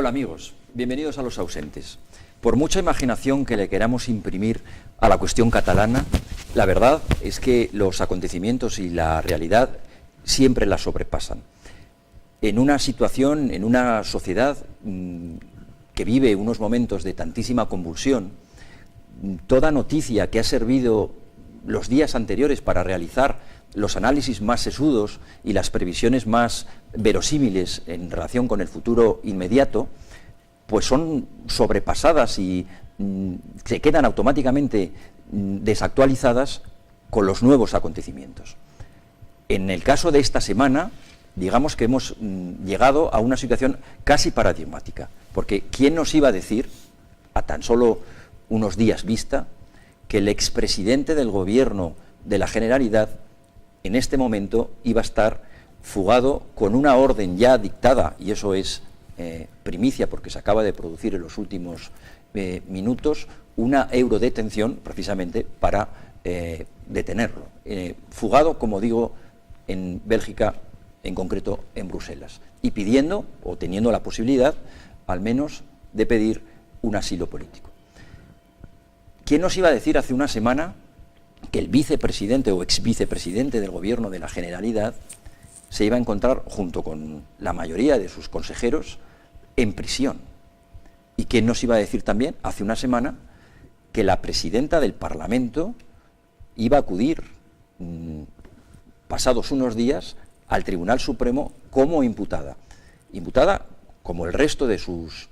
Hola amigos, bienvenidos a Los Ausentes. Por mucha imaginación que le queramos imprimir a la cuestión catalana, la verdad es que los acontecimientos y la realidad siempre la sobrepasan. En una situación, en una sociedad que vive unos momentos de tantísima convulsión, toda noticia que ha servido los días anteriores para realizar los análisis más sesudos y las previsiones más verosímiles en relación con el futuro inmediato, pues son sobrepasadas y se quedan automáticamente desactualizadas con los nuevos acontecimientos. En el caso de esta semana, digamos que hemos llegado a una situación casi paradigmática, porque ¿quién nos iba a decir, a tan solo unos días vista, que el expresidente del Gobierno de la Generalidad en este momento iba a estar fugado con una orden ya dictada, y eso es primicia porque se acaba de producir en los últimos minutos, una eurodetención precisamente para detenerlo? Fugado, como digo, en Bélgica, en concreto en Bruselas, y pidiendo, o teniendo la posibilidad, al menos, de pedir un asilo político. ¿Quién nos iba a decir hace una semana que el vicepresidente o exvicepresidente del Gobierno de la Generalidad se iba a encontrar, junto con la mayoría de sus consejeros, en prisión? ¿Y quién nos iba a decir también, hace una semana, que la presidenta del Parlamento iba a acudir, pasados unos días, al Tribunal Supremo como imputada? Imputada, como el resto de sus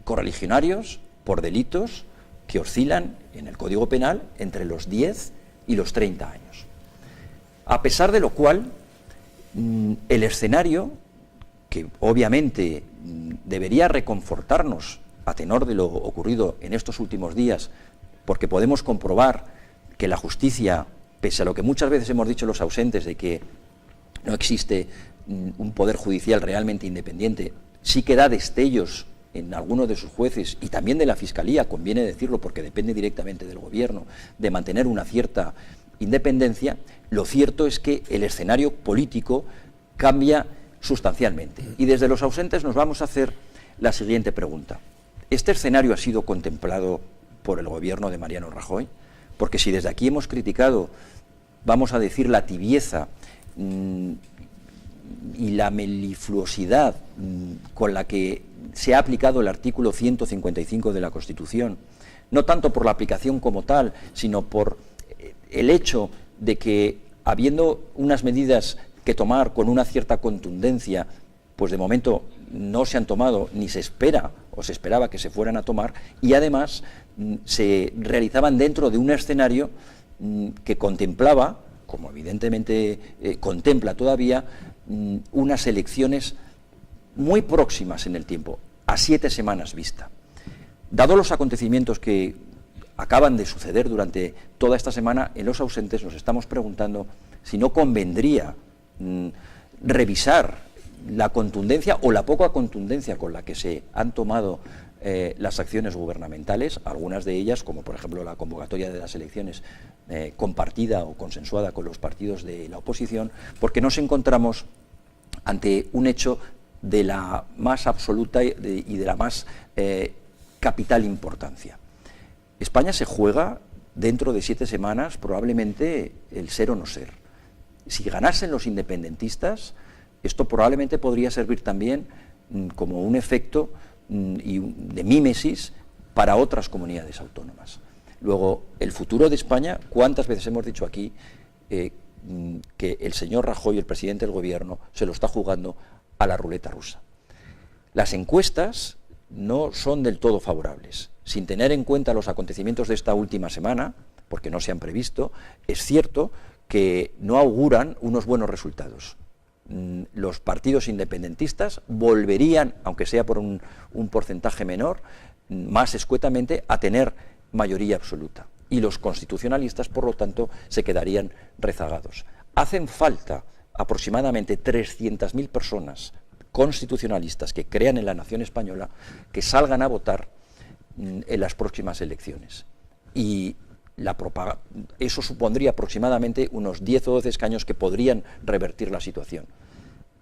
correligionarios, por delitos que oscilan en el Código Penal entre los 10 y los 30 años. A pesar de lo cual, el escenario, que obviamente debería reconfortarnos a tenor de lo ocurrido en estos últimos días, porque podemos comprobar que la justicia, pese a lo que muchas veces hemos dicho los ausentes de que no existe un poder judicial realmente independiente, sí que da destellos en algunos de sus jueces y también de la Fiscalía, conviene decirlo porque depende directamente del Gobierno, de mantener una cierta independencia. Lo cierto es que el escenario político cambia sustancialmente. Y desde los ausentes nos vamos a hacer la siguiente pregunta. ¿Este escenario ha sido contemplado por el Gobierno de Mariano Rajoy? Porque si desde aquí hemos criticado, vamos a decir, la tibieza y la melifluosidad con la que se ha aplicado el artículo 155 de la Constitución, no tanto por la aplicación como tal, sino por el hecho de que, habiendo unas medidas que tomar con una cierta contundencia, pues de momento no se han tomado ni se espera o se esperaba que se fueran a tomar, y además se realizaban dentro de un escenario que contemplaba, como evidentemente contempla todavía, unas elecciones muy próximas en el tiempo, a 7 semanas vista. Dado los acontecimientos que acaban de suceder durante toda esta semana, en Los Ausentes nos estamos preguntando si no convendría revisar la contundencia o la poca contundencia con la que se han tomado las acciones gubernamentales, algunas de ellas, como por ejemplo la convocatoria de las elecciones compartida o consensuada con los partidos de la oposición, porque nos encontramos ante un hecho de la más absoluta y de la más capital importancia. España se juega dentro de 7 semanas probablemente el ser o no ser. Si ganasen los independentistas, esto probablemente podría servir también como un efecto de mímesis para otras comunidades autónomas. Luego, el futuro de España, ¿cuántas veces hemos dicho aquí que el señor Rajoy, el presidente del Gobierno, se lo está jugando a la ruleta rusa? Las encuestas no son del todo favorables. Sin tener en cuenta los acontecimientos de esta última semana, porque no se han previsto, es cierto que no auguran unos buenos resultados. Los partidos independentistas volverían, aunque sea por un porcentaje menor, más escuetamente, a tener mayoría absoluta. Y los constitucionalistas, por lo tanto, se quedarían rezagados. Hacen falta aproximadamente 300.000 personas constitucionalistas que crean en la nación española que salgan a votar en las próximas elecciones. Y eso supondría aproximadamente unos 10 o 12 escaños que podrían revertir la situación.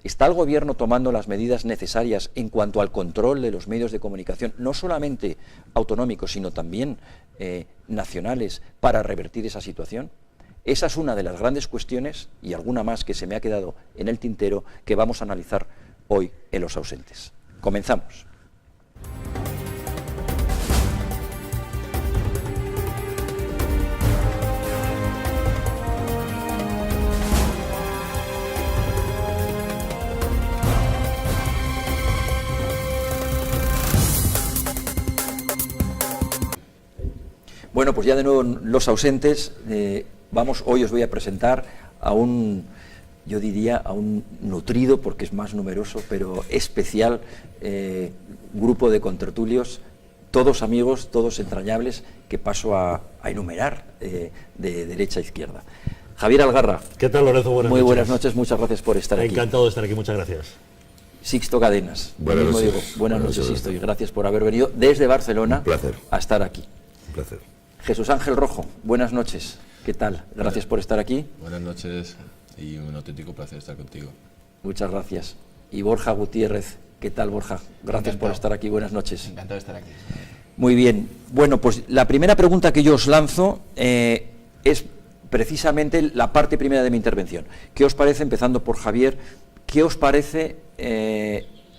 ¿Está el Gobierno tomando las medidas necesarias en cuanto al control de los medios de comunicación, no solamente autonómicos, sino también nacionales, para revertir esa situación? Esa es una de las grandes cuestiones, y alguna más que se me ha quedado en el tintero, que vamos a analizar hoy en Los Ausentes. Comenzamos. Bueno, pues ya de nuevo Los Ausentes. Hoy os voy a presentar a yo diría, a un nutrido, porque es más numeroso, pero especial grupo de contertulios, todos amigos, todos entrañables, que paso a enumerar de derecha a izquierda. Javier Algarra. ¿Qué tal, Lorenzo? Muy buenas noches, muchas gracias por estar aquí. Encantado de estar aquí, muchas gracias. Sixto Cadenas. Buenas noches. Buenas noches, Sixto, y gracias por haber venido desde Barcelona a estar aquí. Un placer. Jesús Ángel Rojo, buenas noches. ¿Qué tal? Gracias por estar aquí. Buenas noches y un auténtico placer estar contigo. Muchas gracias. Y Borja Gutiérrez, ¿qué tal, Borja? Gracias por estar aquí, buenas noches. Encantado de estar aquí. Muy bien. Bueno, pues la primera pregunta que yo os lanzo es precisamente la parte primera de mi intervención. ¿Qué os parece, empezando por Javier, qué os parece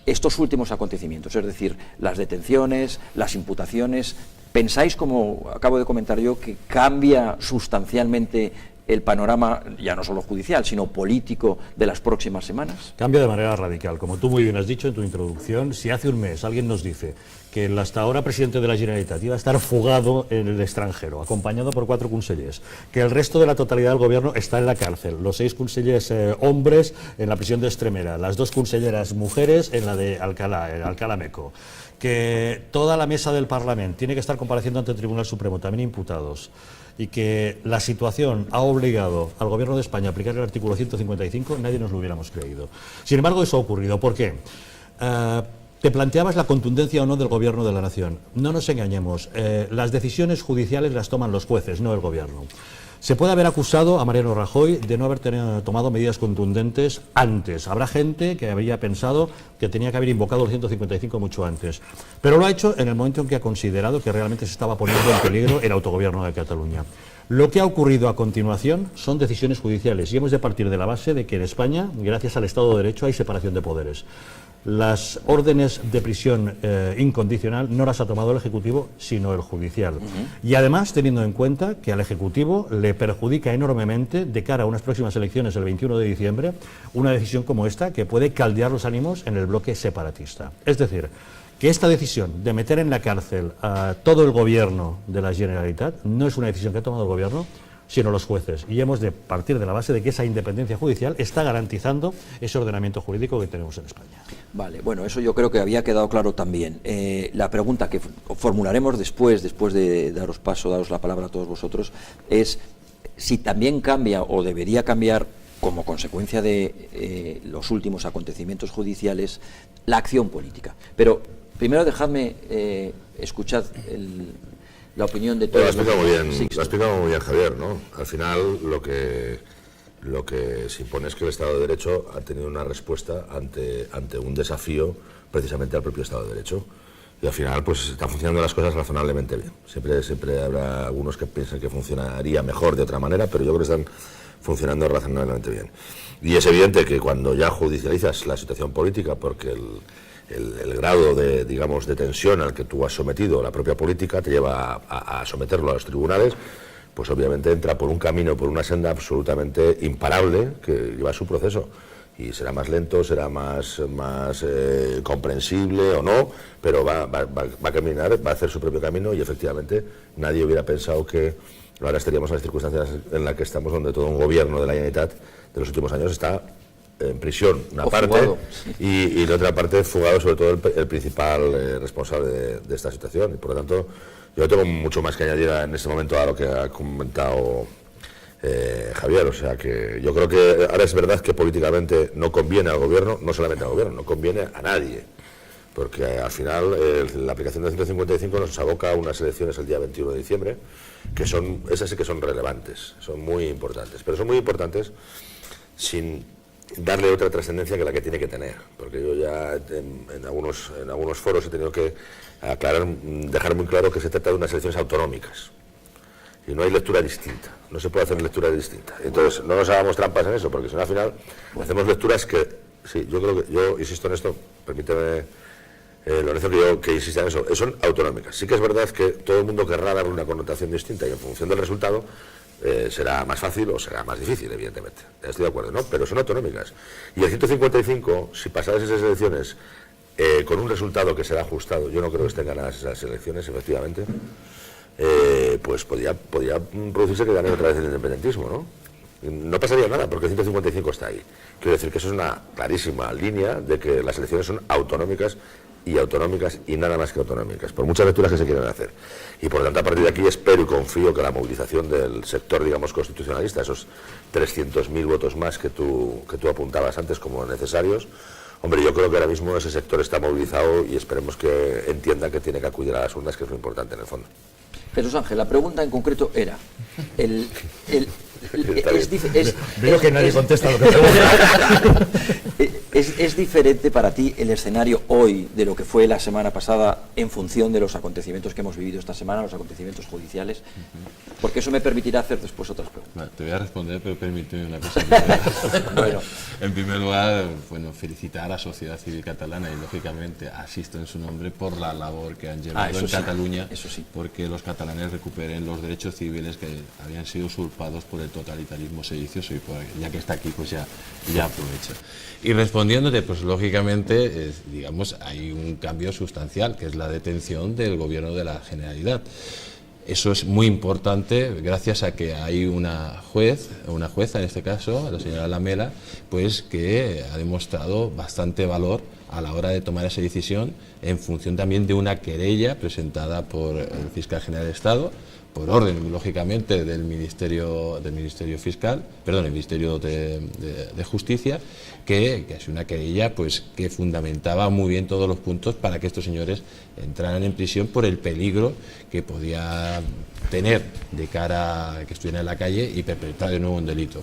estos últimos acontecimientos? Es decir, las detenciones, las imputaciones. ¿Pensáis, como acabo de comentar yo, que cambia sustancialmente el panorama, ya no solo judicial, sino político de las próximas semanas? Cambia de manera radical. Como tú muy bien has dicho en tu introducción, si hace un mes alguien nos dice que el hasta ahora presidente de la Generalitat iba a estar fugado en el extranjero, acompañado por 4 consellers, que el resto de la totalidad del gobierno está en la cárcel, los 6 consellers hombres en la prisión de Extremera, las 2 conselleras mujeres en la de Alcalá Meco, que toda la mesa del Parlamento tiene que estar compareciendo ante el Tribunal Supremo, también imputados, y que la situación ha obligado al Gobierno de España a aplicar el artículo 155, nadie nos lo hubiéramos creído. Sin embargo, eso ha ocurrido. ¿Por qué? Te planteabas la contundencia o no del Gobierno de la Nación. No nos engañemos, las decisiones judiciales las toman los jueces, no el Gobierno. Se puede haber acusado a Mariano Rajoy de no haber tomado medidas contundentes antes. Habrá gente que habría pensado que tenía que haber invocado el 155 mucho antes. Pero lo ha hecho en el momento en que ha considerado que realmente se estaba poniendo en peligro el autogobierno de Cataluña. Lo que ha ocurrido a continuación son decisiones judiciales y hemos de partir de la base de que en España, gracias al Estado de Derecho, hay separación de poderes. Las órdenes de prisión incondicional no las ha tomado el Ejecutivo, sino el Judicial. Y además, teniendo en cuenta que al Ejecutivo le perjudica enormemente, de cara a unas próximas elecciones el 21 de diciembre, una decisión como esta que puede caldear los ánimos en el bloque separatista. Es decir, que esta decisión de meter en la cárcel a todo el gobierno de la Generalitat no es una decisión que ha tomado el gobierno, sino los jueces. Y hemos de partir de la base de que esa independencia judicial está garantizando ese ordenamiento jurídico que tenemos en España. Vale, bueno, eso yo creo que había quedado claro también. La pregunta que formularemos después de daros la palabra a todos vosotros, es si también cambia o debería cambiar, como consecuencia de los últimos acontecimientos judiciales, la acción política. Pero primero dejadme escuchar la opinión de todos. Lo ha explicado muy bien Javier, ¿no? Al final lo que se impone es que el Estado de Derecho ha tenido una respuesta ante un desafío precisamente al propio Estado de Derecho. Y al final pues están funcionando las cosas razonablemente bien. Siempre habrá algunos que piensen que funcionaría mejor de otra manera, pero yo creo que están funcionando razonablemente bien. Y es evidente que cuando ya judicializas la situación política, porque el grado de tensión al que tú has sometido la propia política te lleva a someterlo a los tribunales, pues obviamente entra por un camino, por una senda absolutamente imparable que lleva su proceso. Y será más lento, será más comprensible o no, pero va a caminar, va a hacer su propio camino y efectivamente nadie hubiera pensado que ahora estaríamos en las circunstancias en las que estamos, donde todo un gobierno de la Generalitat de los últimos años está en prisión, una parte, fugado, sí. y la otra parte fugado, sobre todo el principal responsable de esta situación. Y por lo tanto, yo no tengo mucho más que añadir en este momento a lo que ha comentado Javier. O sea que yo creo que ahora es verdad que políticamente no conviene al gobierno, no solamente al gobierno, no conviene a nadie. Porque al final la aplicación del 155 nos aboca a unas elecciones el día 21 de diciembre, que esas sí que son relevantes, son muy importantes. Pero son muy importantes sin darle otra trascendencia que la que tiene que tener, porque yo ya en algunos foros he tenido que aclarar, dejar muy claro que se trata de unas elecciones autonómicas y no hay lectura distinta, no se puede hacer lectura distinta. Entonces no nos hagamos trampas en eso, porque si no al final hacemos lecturas que, sí, yo insisto en esto, permíteme, Lorenzo, que insista en eso, son autonómicas. Sí que es verdad que todo el mundo querrá darle una connotación distinta y en función del resultado será más fácil o será más difícil, evidentemente. Estoy de acuerdo, ¿no? Pero son autonómicas. Y el 155, si pasadas esas elecciones con un resultado que será ajustado, yo no creo que estén ganadas esas elecciones, efectivamente, pues podría producirse que gane otra vez el independentismo, ¿no? No pasaría nada porque el 155 está ahí. Quiero decir que eso es una clarísima línea de que las elecciones son autonómicas y nada más que autonómicas, por muchas lecturas que se quieran hacer. Y por lo tanto, a partir de aquí espero y confío que la movilización del sector, digamos, constitucionalista, esos 300.000 votos más que tú apuntabas antes como necesarios, hombre, yo creo que ahora mismo ese sector está movilizado y esperemos que entienda que tiene que acudir a las urnas, que es lo importante en el fondo. Jesús Ángel, la pregunta en concreto era, Veo que nadie contesta lo que pregunta. ¿Es diferente para ti el escenario hoy de lo que fue la semana pasada en función de los acontecimientos que hemos vivido esta semana, los acontecimientos judiciales? Porque eso me permitirá hacer después otras preguntas. Bueno, te voy a responder, pero permíteme una cosa. Bueno. En primer lugar, bueno, felicitar a la sociedad civil catalana y, lógicamente, asisto en su nombre por la labor que han llevado en Cataluña, eso sí, porque los catalanes recuperen los derechos civiles que habían sido usurpados por el totalitarismo sedicioso y ya que está aquí, pues ya aprovecha. Y respondiéndote, pues lógicamente, digamos, hay un cambio sustancial, que es la detención del gobierno de la Generalidad. Eso es muy importante gracias a que hay una jueza en este caso, la señora Lamela, pues que ha demostrado bastante valor a la hora de tomar esa decisión en función también de una querella presentada por el fiscal general de Estado, por orden, lógicamente, del Ministerio Fiscal, perdón, el Ministerio de Justicia, que es una querella pues que fundamentaba muy bien todos los puntos para que estos señores entraran en prisión por el peligro que podía tener de cara a que estuvieran en la calle y perpetrar de nuevo un delito.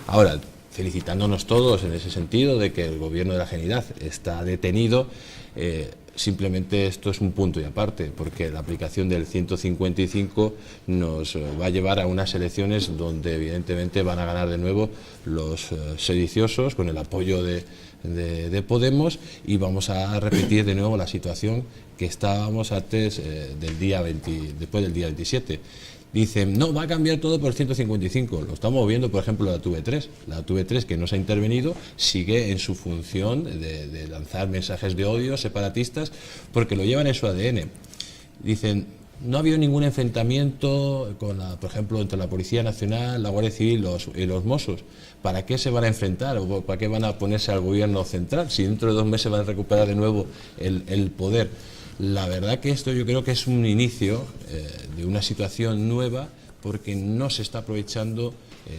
Ahora, felicitándonos todos en ese sentido de que el gobierno de la Generalidad está detenido, simplemente esto es un punto y aparte, porque la aplicación del 155 nos va a llevar a unas elecciones donde evidentemente van a ganar de nuevo los sediciosos con el apoyo de Podemos y vamos a repetir de nuevo la situación que estábamos antes después del día 27. Dicen, no, va a cambiar todo por el 155. Lo estamos viendo, por ejemplo, la TV3. La TV3, que no se ha intervenido, sigue en su función de lanzar mensajes de odio separatistas porque lo llevan en su ADN. Dicen, no ha habido ningún enfrentamiento, por ejemplo, entre la Policía Nacional, la Guardia Civil y los Mossos. ¿Para qué se van a enfrentar o para qué van a ponerse al gobierno central si dentro de 2 meses van a recuperar de nuevo el poder? La verdad que esto yo creo que es un inicio de una situación nueva porque no se está aprovechando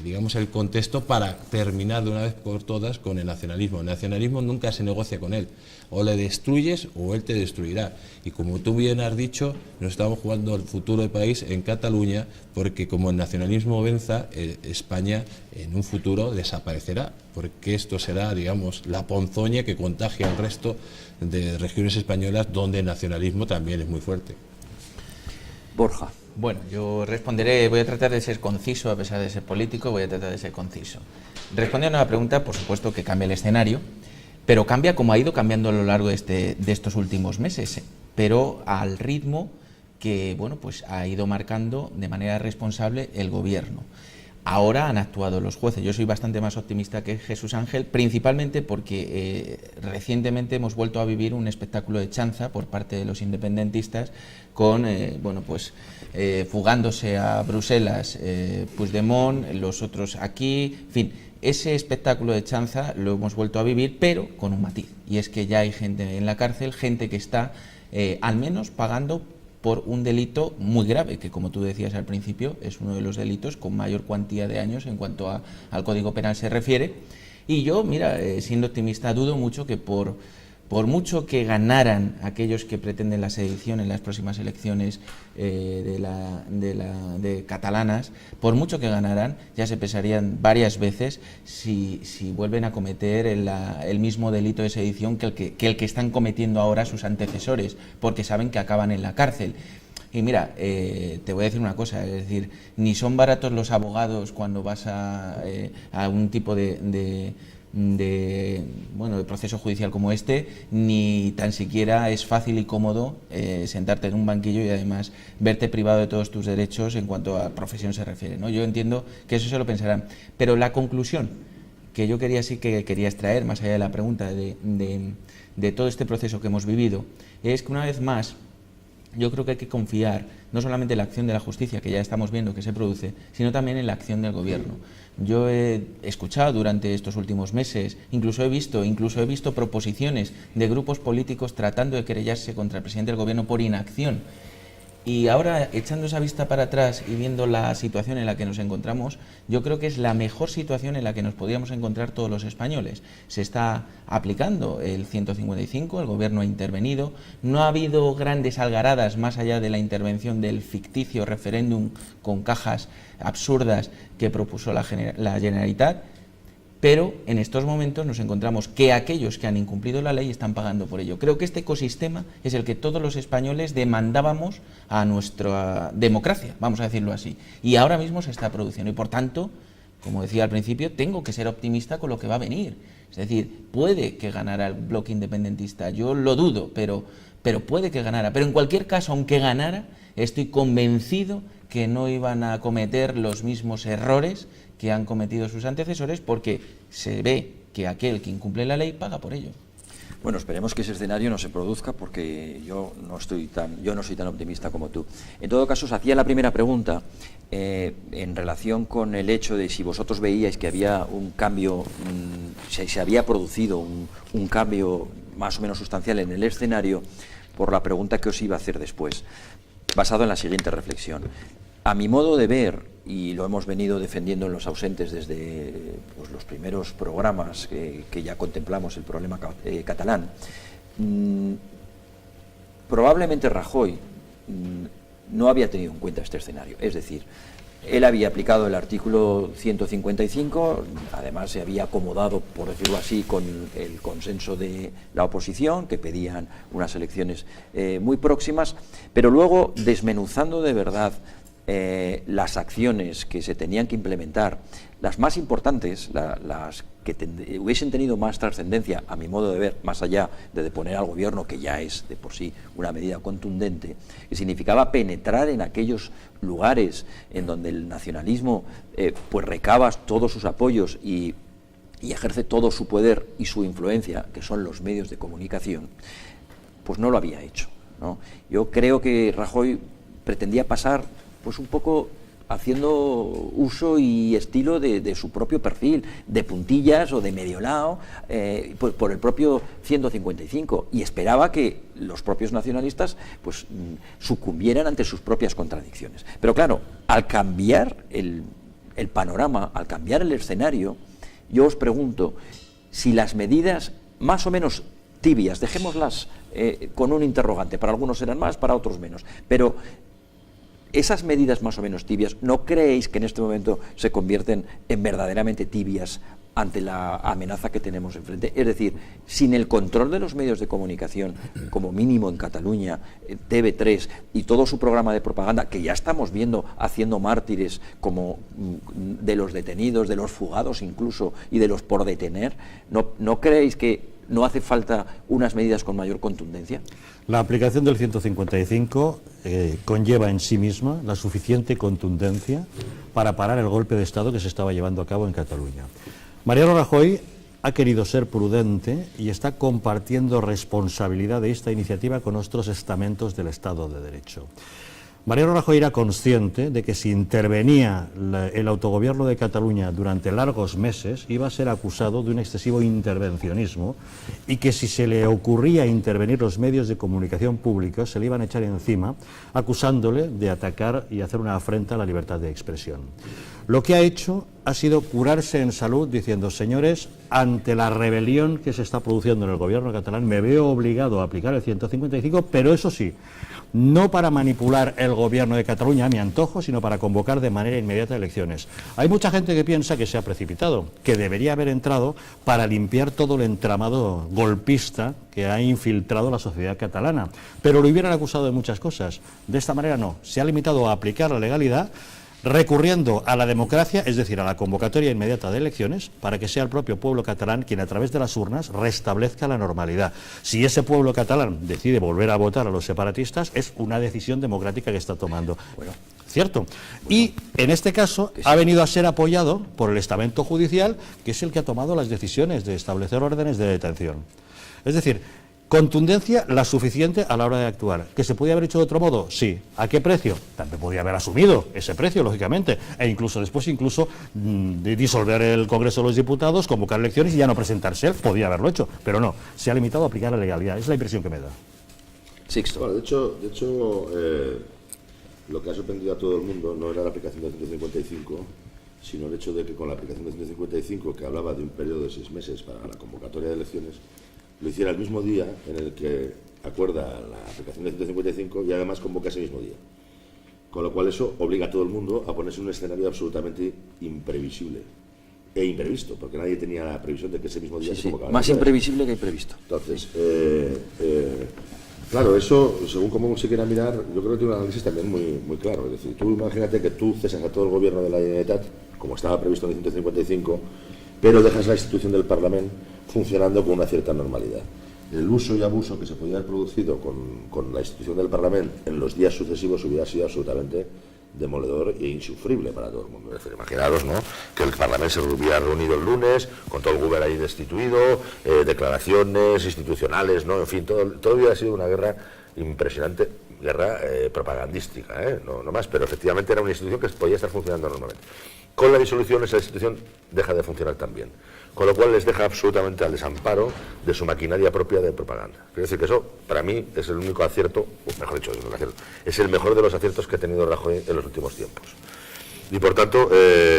digamos el contexto para terminar de una vez por todas con el nacionalismo. El nacionalismo nunca se negocia con él, o le destruyes o él te destruirá. Y como tú bien has dicho, nos estamos jugando el futuro del país en Cataluña porque como el nacionalismo venza, España en un futuro desaparecerá, porque esto será, digamos, la ponzoña que contagia al resto de regiones españolas donde el nacionalismo también es muy fuerte. Borja. Bueno, yo responderé, voy a tratar de ser conciso, a pesar de ser político, voy a tratar de ser conciso. Respondiendo a la pregunta, por supuesto que cambia el escenario, pero cambia como ha ido cambiando a lo largo de estos últimos meses, pero al ritmo que, bueno, pues ha ido marcando de manera responsable el gobierno. Ahora han actuado los jueces. Yo soy bastante más optimista que Jesús Ángel, principalmente porque recientemente hemos vuelto a vivir un espectáculo de chanza por parte de los independentistas con, fugándose a Bruselas Puigdemont, los otros aquí, en fin, ese espectáculo de chanza lo hemos vuelto a vivir, pero con un matiz, y es que ya hay gente en la cárcel, gente que está al menos pagando por un delito muy grave, que como tú decías al principio, es uno de los delitos con mayor cuantía de años en cuanto al Código Penal se refiere. Y yo, mira, siendo optimista, dudo mucho que por por mucho que ganaran aquellos que pretenden la sedición en las próximas elecciones de catalanas, por mucho que ganaran, ya se pesarían varias veces si vuelven a cometer el mismo delito de sedición que el que están cometiendo ahora sus antecesores, porque saben que acaban en la cárcel. Y mira, te voy a decir una cosa, es decir, ni son baratos los abogados cuando vas a un tipo de proceso judicial como este, ni tan siquiera es fácil y cómodo sentarte en un banquillo y además verte privado de todos tus derechos en cuanto a profesión se refiere, ¿no? Yo entiendo que eso se lo pensarán, pero la conclusión que yo quería extraer, más allá de la pregunta de todo este proceso que hemos vivido, es que una vez más yo creo que hay que confiar no solamente en la acción de la justicia, que ya estamos viendo que se produce, sino también en la acción del gobierno. Yo he escuchado durante estos últimos meses, incluso he visto proposiciones de grupos políticos tratando de querellarse contra el presidente del gobierno por inacción. Y ahora, echando esa vista para atrás y viendo la situación en la que nos encontramos, yo creo que es la mejor situación en la que nos podríamos encontrar todos los españoles. Se está aplicando el 155, el gobierno ha intervenido, no ha habido grandes algaradas más allá de la intervención del ficticio referéndum con cajas absurdas que propuso la Generalitat, pero en estos momentos nos encontramos que aquellos que han incumplido la ley están pagando por ello. Creo que este ecosistema es el que todos los españoles demandábamos a nuestra democracia, vamos a decirlo así, y ahora mismo se está produciendo y por tanto, como decía al principio, tengo que ser optimista con lo que va a venir. Es decir, puede que ganara el bloque independentista, yo lo dudo, pero puede que ganara, pero en cualquier caso, aunque ganara, estoy convencido que no iban a cometer los mismos errores que han cometido sus antecesores, porque se ve que aquel que incumple la ley paga por ello. Bueno, esperemos que ese escenario no se produzca, porque yo no soy tan optimista como tú. En todo caso, os hacía la primera pregunta en relación con el hecho de si vosotros veíais que había un cambio, se había producido un cambio más o menos sustancial en el escenario, por la pregunta que os iba a hacer después, basado en la siguiente reflexión. A mi modo de ver, y lo hemos venido defendiendo en Los Ausentes desde los primeros programas que ya contemplamos el problema catalán, probablemente Rajoy no había tenido en cuenta este escenario. Es decir, él había aplicado el artículo 155, además se había acomodado, por decirlo así, con el consenso de la oposición, que pedían unas elecciones muy próximas, pero luego, desmenuzando de verdad las acciones que se tenían que implementar, las más importantes, las que hubiesen tenido más trascendencia, a mi modo de ver, más allá de deponer al gobierno, que ya es de por sí una medida contundente, que significaba penetrar en aquellos lugares en donde el nacionalismo pues recaba todos sus apoyos y ejerce todo su poder y su influencia, que son los medios de comunicación, pues no lo había hecho, ¿no? Yo creo que Rajoy pretendía pasar pues un poco haciendo uso y estilo de su propio perfil, de puntillas o de medio lado, pues por el propio 155, y esperaba que los propios nacionalistas pues sucumbieran ante sus propias contradicciones. Pero claro, al cambiar el panorama, al cambiar el escenario, yo os pregunto si las medidas más o menos tibias, dejémoslas con un interrogante, para algunos serán más, para otros menos, pero esas medidas más o menos tibias, ¿no creéis que en este momento se convierten en verdaderamente tibias ante la amenaza que tenemos enfrente? Es decir, sin el control de los medios de comunicación, como mínimo en Cataluña, TV3 y todo su programa de propaganda, que ya estamos viendo haciendo mártires como de los detenidos, de los fugados incluso, y de los por detener, ¿no creéis que no hace falta unas medidas con mayor contundencia? La aplicación del 155 conlleva en sí misma la suficiente contundencia para parar el golpe de Estado que se estaba llevando a cabo en Cataluña. Mariano Rajoy ha querido ser prudente y está compartiendo responsabilidad de esta iniciativa con otros estamentos del Estado de Derecho. Mariano Rajoy era consciente de que si intervenía el autogobierno de Cataluña durante largos meses iba a ser acusado de un excesivo intervencionismo y que si se le ocurría intervenir los medios de comunicación públicos se le iban a echar encima acusándole de atacar y hacer una afrenta a la libertad de expresión. Lo que ha hecho ha sido curarse en salud diciendo, señores, ante la rebelión que se está produciendo en el gobierno catalán, me veo obligado a aplicar el 155, pero eso sí, no para manipular el gobierno de Cataluña a mi antojo, sino para convocar de manera inmediata elecciones. Hay mucha gente que piensa que se ha precipitado, que debería haber entrado para limpiar todo el entramado golpista que ha infiltrado la sociedad catalana, pero lo hubieran acusado de muchas cosas. De esta manera no, se ha limitado a aplicar la legalidad, recurriendo a la democracia, es decir, a la convocatoria inmediata de elecciones, para que sea el propio pueblo catalán quien a través de las urnas restablezca la normalidad. Si ese pueblo catalán decide volver a votar a los separatistas, es una decisión democrática que está tomando. Bueno, ¿cierto? Y en este caso ha venido a ser apoyado por el estamento judicial, que es el que ha tomado las decisiones de establecer órdenes de detención. Es decir, contundencia la suficiente a la hora de actuar. ¿Que se podía haber hecho de otro modo? Sí. ¿A qué precio? También podía haber asumido ese precio, lógicamente, e incluso después de disolver el Congreso de los Diputados, convocar elecciones y ya no presentarse él. Podía haberlo hecho, pero no. Se ha limitado a aplicar la legalidad. Es la impresión que me da. Sixto. Bueno, de hecho lo que ha sorprendido a todo el mundo no era la aplicación del 155, sino el hecho de que con la aplicación del 155, que hablaba de un periodo de 6 meses para la convocatoria de elecciones, lo hiciera el mismo día en el que acuerda la aplicación del 155 y además convoca ese mismo día. Con lo cual eso obliga a todo el mundo a ponerse en un escenario absolutamente imprevisible e imprevisto, porque nadie tenía la previsión de que ese mismo día se convocaba. Más imprevisible que imprevisto. Entonces, claro, eso, según cómo se quiera mirar, yo creo que tiene un análisis también muy claro. Es decir, tú imagínate que tú cesas a todo el gobierno de la Generalitat, como estaba previsto en el 155, pero dejas la institución del Parlamento funcionando con una cierta normalidad. El uso y abuso que se podía haber producido con la institución del Parlamento en los días sucesivos hubiera sido absolutamente demoledor e insufrible para todo el mundo. Es decir, imaginaros, ¿no?, que el Parlamento se hubiera reunido el lunes, con todo el gobierno ahí destituido, declaraciones institucionales, ¿no?, en fin, todo hubiera sido una guerra impresionante, guerra propagandística, no más, pero efectivamente era una institución que podía estar funcionando normalmente. Con la disolución esa institución deja de funcionar también, con lo cual les deja absolutamente al desamparo de su maquinaria propia de propaganda. Quiero decir que eso, para mí, es el único acierto, o mejor dicho, es el mejor de los aciertos que ha tenido Rajoy en los últimos tiempos. Y por tanto,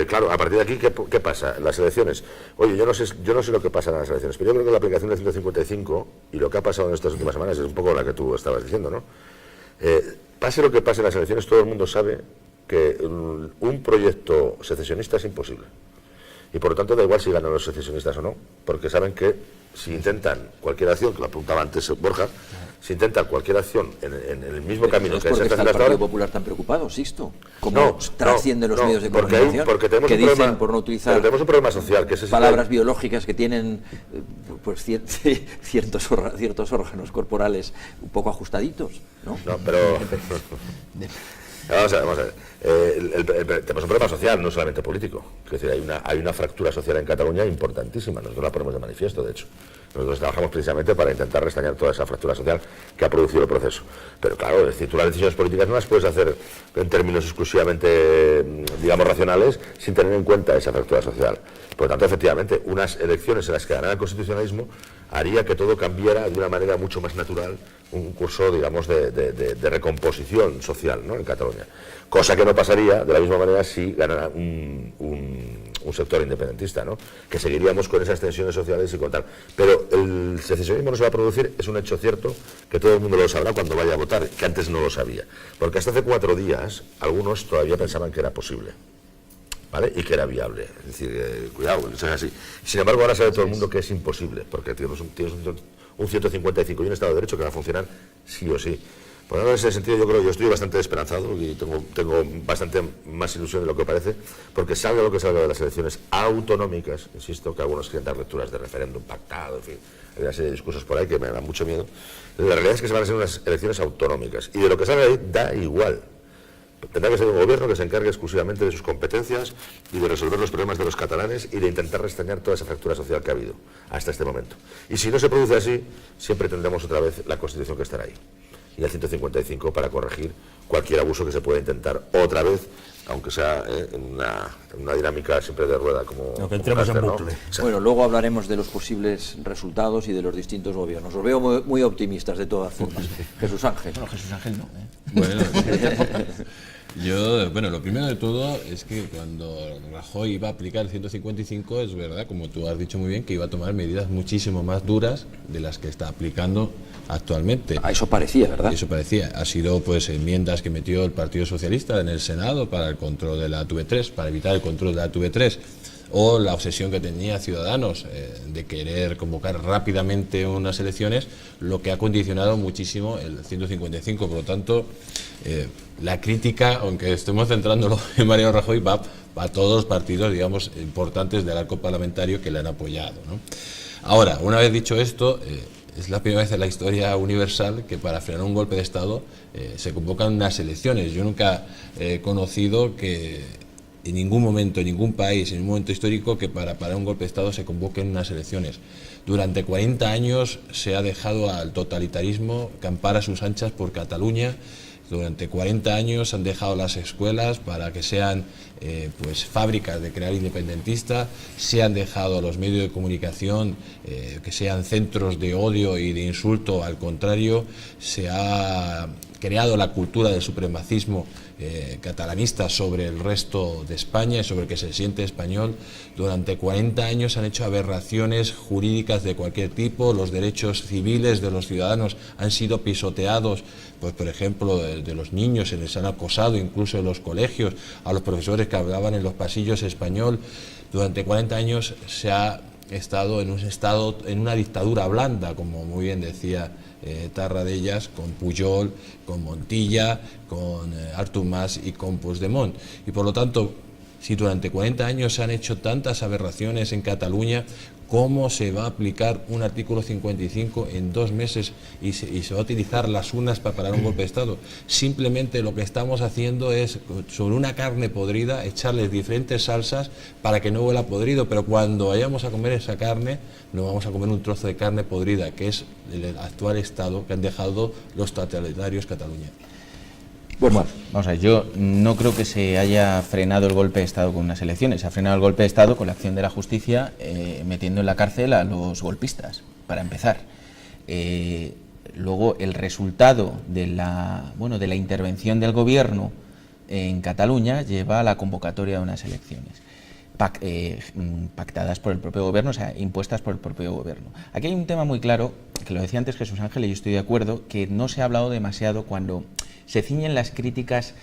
claro, a partir de aquí, ¿qué pasa? Las elecciones. Oye, yo no sé lo que pasa en las elecciones, pero yo creo que la aplicación del 155 y lo que ha pasado en estas últimas semanas es un poco la que tú estabas diciendo, ¿no? Pase lo que pase en las elecciones, todo el mundo sabe que un proyecto secesionista es imposible. Y por lo tanto da igual si ganan los secesionistas o no, porque saben que si intentan cualquier acción, que lo apuntaba antes Borja, si intentan cualquier acción en el mismo camino que se está haciendo hasta ahora... ¿Por qué está el Partido Popular tan preocupado, Sixto? ¿Cómo trascienden los medios de comunicación? Porque tenemos que un dicen, problema, por no utilizar tenemos un problema social, que es palabras biológicas que tienen pues ciertos órganos corporales un poco ajustaditos, ¿no? No, pero... Vamos a ver. Tenemos un problema social, no solamente político. Es decir, hay una fractura social en Cataluña importantísima. Nosotros la ponemos de manifiesto, de hecho. Nosotros trabajamos precisamente para intentar restañar toda esa fractura social que ha producido el proceso. Pero claro, es decir, tú las decisiones políticas no las puedes hacer en términos exclusivamente, digamos, racionales, sin tener en cuenta esa fractura social. Por lo tanto, efectivamente, unas elecciones en las que ganara el constitucionalismo haría que todo cambiara de una manera mucho más natural, un curso, digamos, de recomposición social, ¿no?, en Cataluña. Cosa que no pasaría de la misma manera si ganara un sector independentista, ¿no?, que seguiríamos con esas tensiones sociales y con tal. Pero el secesionismo no se va a producir, es un hecho cierto, que todo el mundo lo sabrá cuando vaya a votar, que antes no lo sabía. Porque hasta hace 4 días algunos todavía pensaban que era posible, ¿vale?, y que era viable. Es decir, cuidado, eso es así. Sin embargo, ahora sabe todo el mundo que es imposible, porque tienes un 155 y un Estado de Derecho que va a funcionar sí o sí. Por lo tanto, en ese sentido, yo estoy bastante esperanzado y tengo bastante más ilusión de lo que parece, porque salga lo que salga de las elecciones autonómicas, insisto, que algunos quieren dar lecturas de referéndum pactado, en fin, hay una serie de discursos por ahí que me dan mucho miedo. La realidad es que se van a ser unas elecciones autonómicas, y de lo que salga ahí da igual. Tendrá que ser un gobierno que se encargue exclusivamente de sus competencias y de resolver los problemas de los catalanes y de intentar restañar toda esa fractura social que ha habido hasta este momento. Y si no se produce así, siempre tendremos otra vez la Constitución que estará ahí. Y el 155 para corregir cualquier abuso que se pueda intentar otra vez, aunque sea en una dinámica siempre de rueda, como entremos en bucle, ¿no? O sea, bueno, luego hablaremos de los posibles resultados y de los distintos gobiernos. Os veo muy optimistas de todas formas. Jesús Ángel. Bueno, Jesús Ángel no. Bueno, Yo, bueno, lo primero de todo es que cuando Rajoy iba a aplicar el 155, es verdad, como tú has dicho muy bien, que iba a tomar medidas muchísimo más duras de las que está aplicando actualmente. A eso parecía, ¿verdad? Eso parecía. Ha sido pues enmiendas que metió el Partido Socialista en el Senado para el control de la TV3, para evitar el control de la TV3, o la obsesión que tenía Ciudadanos de querer convocar rápidamente unas elecciones, lo que ha condicionado muchísimo el 155. Por lo tanto, la crítica, aunque estemos centrándolo en Mariano Rajoy, va a todos los partidos, digamos, importantes del arco parlamentario que le han apoyado, ¿no? Ahora, una vez dicho esto, es la primera vez en la historia universal que para frenar un golpe de Estado se convocan unas elecciones. Yo nunca he conocido que en ningún momento, en ningún país, en ningún momento histórico, que para parar un golpe de Estado se convoquen unas elecciones. Durante 40 años se ha dejado al totalitarismo campar a sus anchas por Cataluña. Durante 40 años han dejado las escuelas para que sean pues fábricas de crear independentistas, se han dejado los medios de comunicación que sean centros de odio y de insulto. Al contrario, se ha creado la cultura del supremacismo catalanista sobre el resto de España y sobre el que se siente español. Durante 40 años han hecho aberraciones jurídicas de cualquier tipo, los derechos civiles de los ciudadanos han sido pisoteados, pues por ejemplo de los niños se les han acosado incluso en los colegios, a los profesores que hablaban en los pasillos español. Durante 40 años se ha estado en una dictadura blanda, como muy bien decía Tarradellas, con Pujol, con Montilla, con Artur Mas y con Puigdemont. Y por lo tanto, si durante 40 años se han hecho tantas aberraciones en Cataluña, ¿cómo se va a aplicar un artículo 55 en 2 meses y se va a utilizar las urnas para parar un golpe de Estado? Simplemente lo que estamos haciendo es, sobre una carne podrida, echarles diferentes salsas para que no huela podrido, pero cuando vayamos a comer esa carne, no vamos a comer un trozo de carne podrida, que es el actual Estado que han dejado los totalitarios Cataluña. Bueno, vamos a ver, yo no creo que se haya frenado el golpe de Estado con unas elecciones. Se ha frenado el golpe de Estado con la acción de la justicia metiendo en la cárcel a los golpistas, para empezar. Luego, el resultado de la intervención del gobierno en Cataluña lleva a la convocatoria de unas elecciones pactadas por el propio gobierno, o sea, impuestas por el propio gobierno. Aquí hay un tema muy claro, que lo decía antes Jesús Ángel y yo estoy de acuerdo, que no se ha hablado demasiado cuando se ciñen las críticas.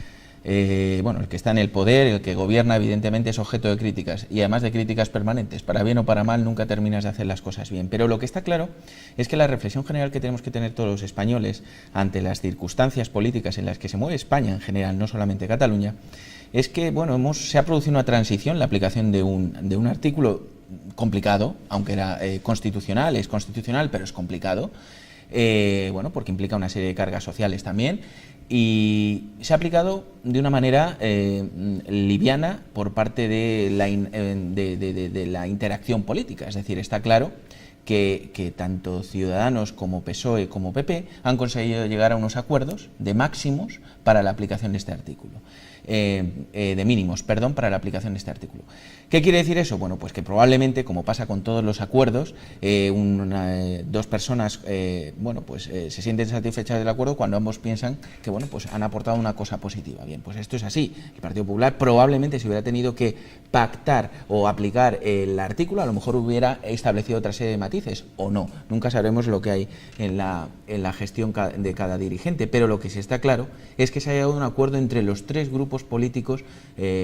El que está en el poder, el que gobierna, evidentemente es objeto de críticas, y además de críticas permanentes. Para bien o para mal nunca terminas de hacer las cosas bien. Pero lo que está claro es que la reflexión general que tenemos que tener todos los españoles ante las circunstancias políticas en las que se mueve España en general, no solamente Cataluña, es que se ha producido una transición, la aplicación de un artículo complicado, aunque era constitucional, es constitucional, pero es complicado, porque implica una serie de cargas sociales también, y se ha aplicado de una manera liviana por parte de la interacción política. Es decir, está claro que tanto Ciudadanos como PSOE como PP han conseguido llegar a unos acuerdos de máximos para la aplicación de este artículo. De mínimos, perdón, para la aplicación de este artículo. ¿Qué quiere decir eso? Bueno, pues que probablemente, como pasa con todos los acuerdos, dos personas se sienten satisfechas del acuerdo cuando ambos piensan que han aportado una cosa positiva. Bien, pues esto es así. El Partido Popular probablemente, si hubiera tenido que pactar o aplicar el artículo, a lo mejor hubiera establecido otra serie de matices, o no. Nunca sabremos lo que hay en la gestión de cada dirigente, pero lo que sí está claro es que se ha llegado a un acuerdo entre los 3 grupos políticos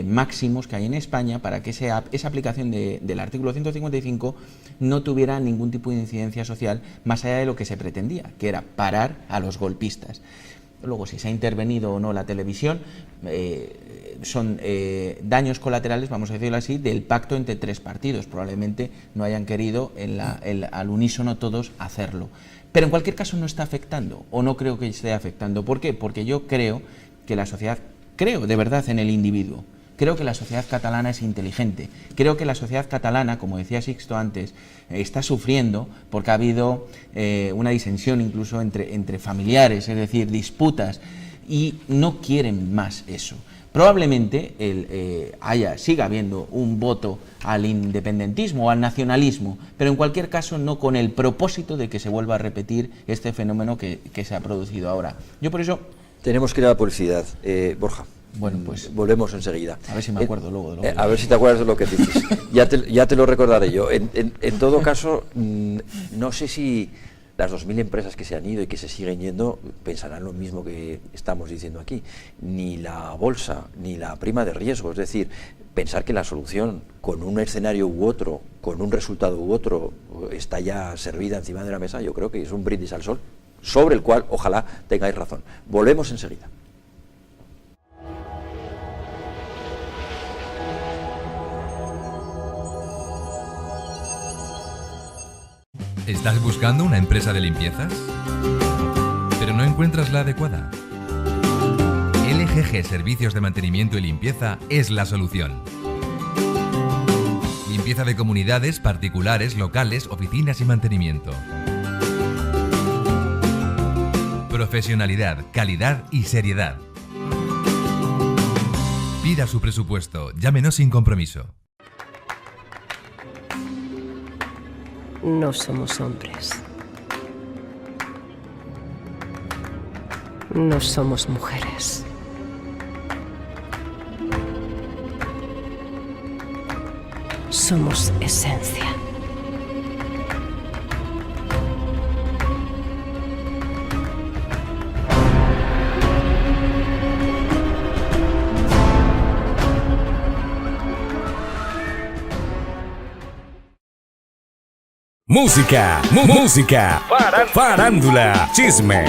máximos que hay en España para que esa aplicación del artículo 155 no tuviera ningún tipo de incidencia social más allá de lo que se pretendía, que era parar a los golpistas. Luego, si se ha intervenido o no la televisión, son daños colaterales, vamos a decirlo así, del pacto entre 3 partidos. Probablemente no hayan querido al unísono todos hacerlo. Pero en cualquier caso no está afectando, o no creo que esté afectando. ¿Por qué? Porque yo creo que la sociedad, creo de verdad en el individuo, creo que la sociedad catalana es inteligente, creo que la sociedad catalana, como decía Sixto antes, está sufriendo porque ha habido una disensión incluso entre familiares, es decir, disputas, y no quieren más eso. Probablemente siga habiendo un voto al independentismo o al nacionalismo, pero en cualquier caso no con el propósito de que se vuelva a repetir este fenómeno que se ha producido ahora. Yo por eso... Tenemos que ir a la publicidad. Borja. Bueno, pues volvemos enseguida. a ver si me acuerdo luego de lo que A ver si te acuerdas de lo que dices. Ya te lo recordaré yo. En todo caso, no sé si las 2.000 empresas que se han ido y que se siguen yendo pensarán lo mismo que estamos diciendo aquí. Ni la bolsa, ni la prima de riesgo. Es decir, pensar que la solución con un escenario u otro, con un resultado u otro, está ya servida encima de la mesa, yo creo que es un brindis al sol, sobre el cual ojalá tengáis razón. Volvemos enseguida. ¿Estás buscando una empresa de limpiezas? ¿Pero no encuentras la adecuada? LGG Servicios de Mantenimiento y Limpieza es la solución. Limpieza de comunidades, particulares, locales, oficinas y mantenimiento. Profesionalidad, calidad y seriedad. Pida su presupuesto, llámenos sin compromiso. No somos hombres. No somos mujeres. Somos esencia. Música, música, farándula, chisme,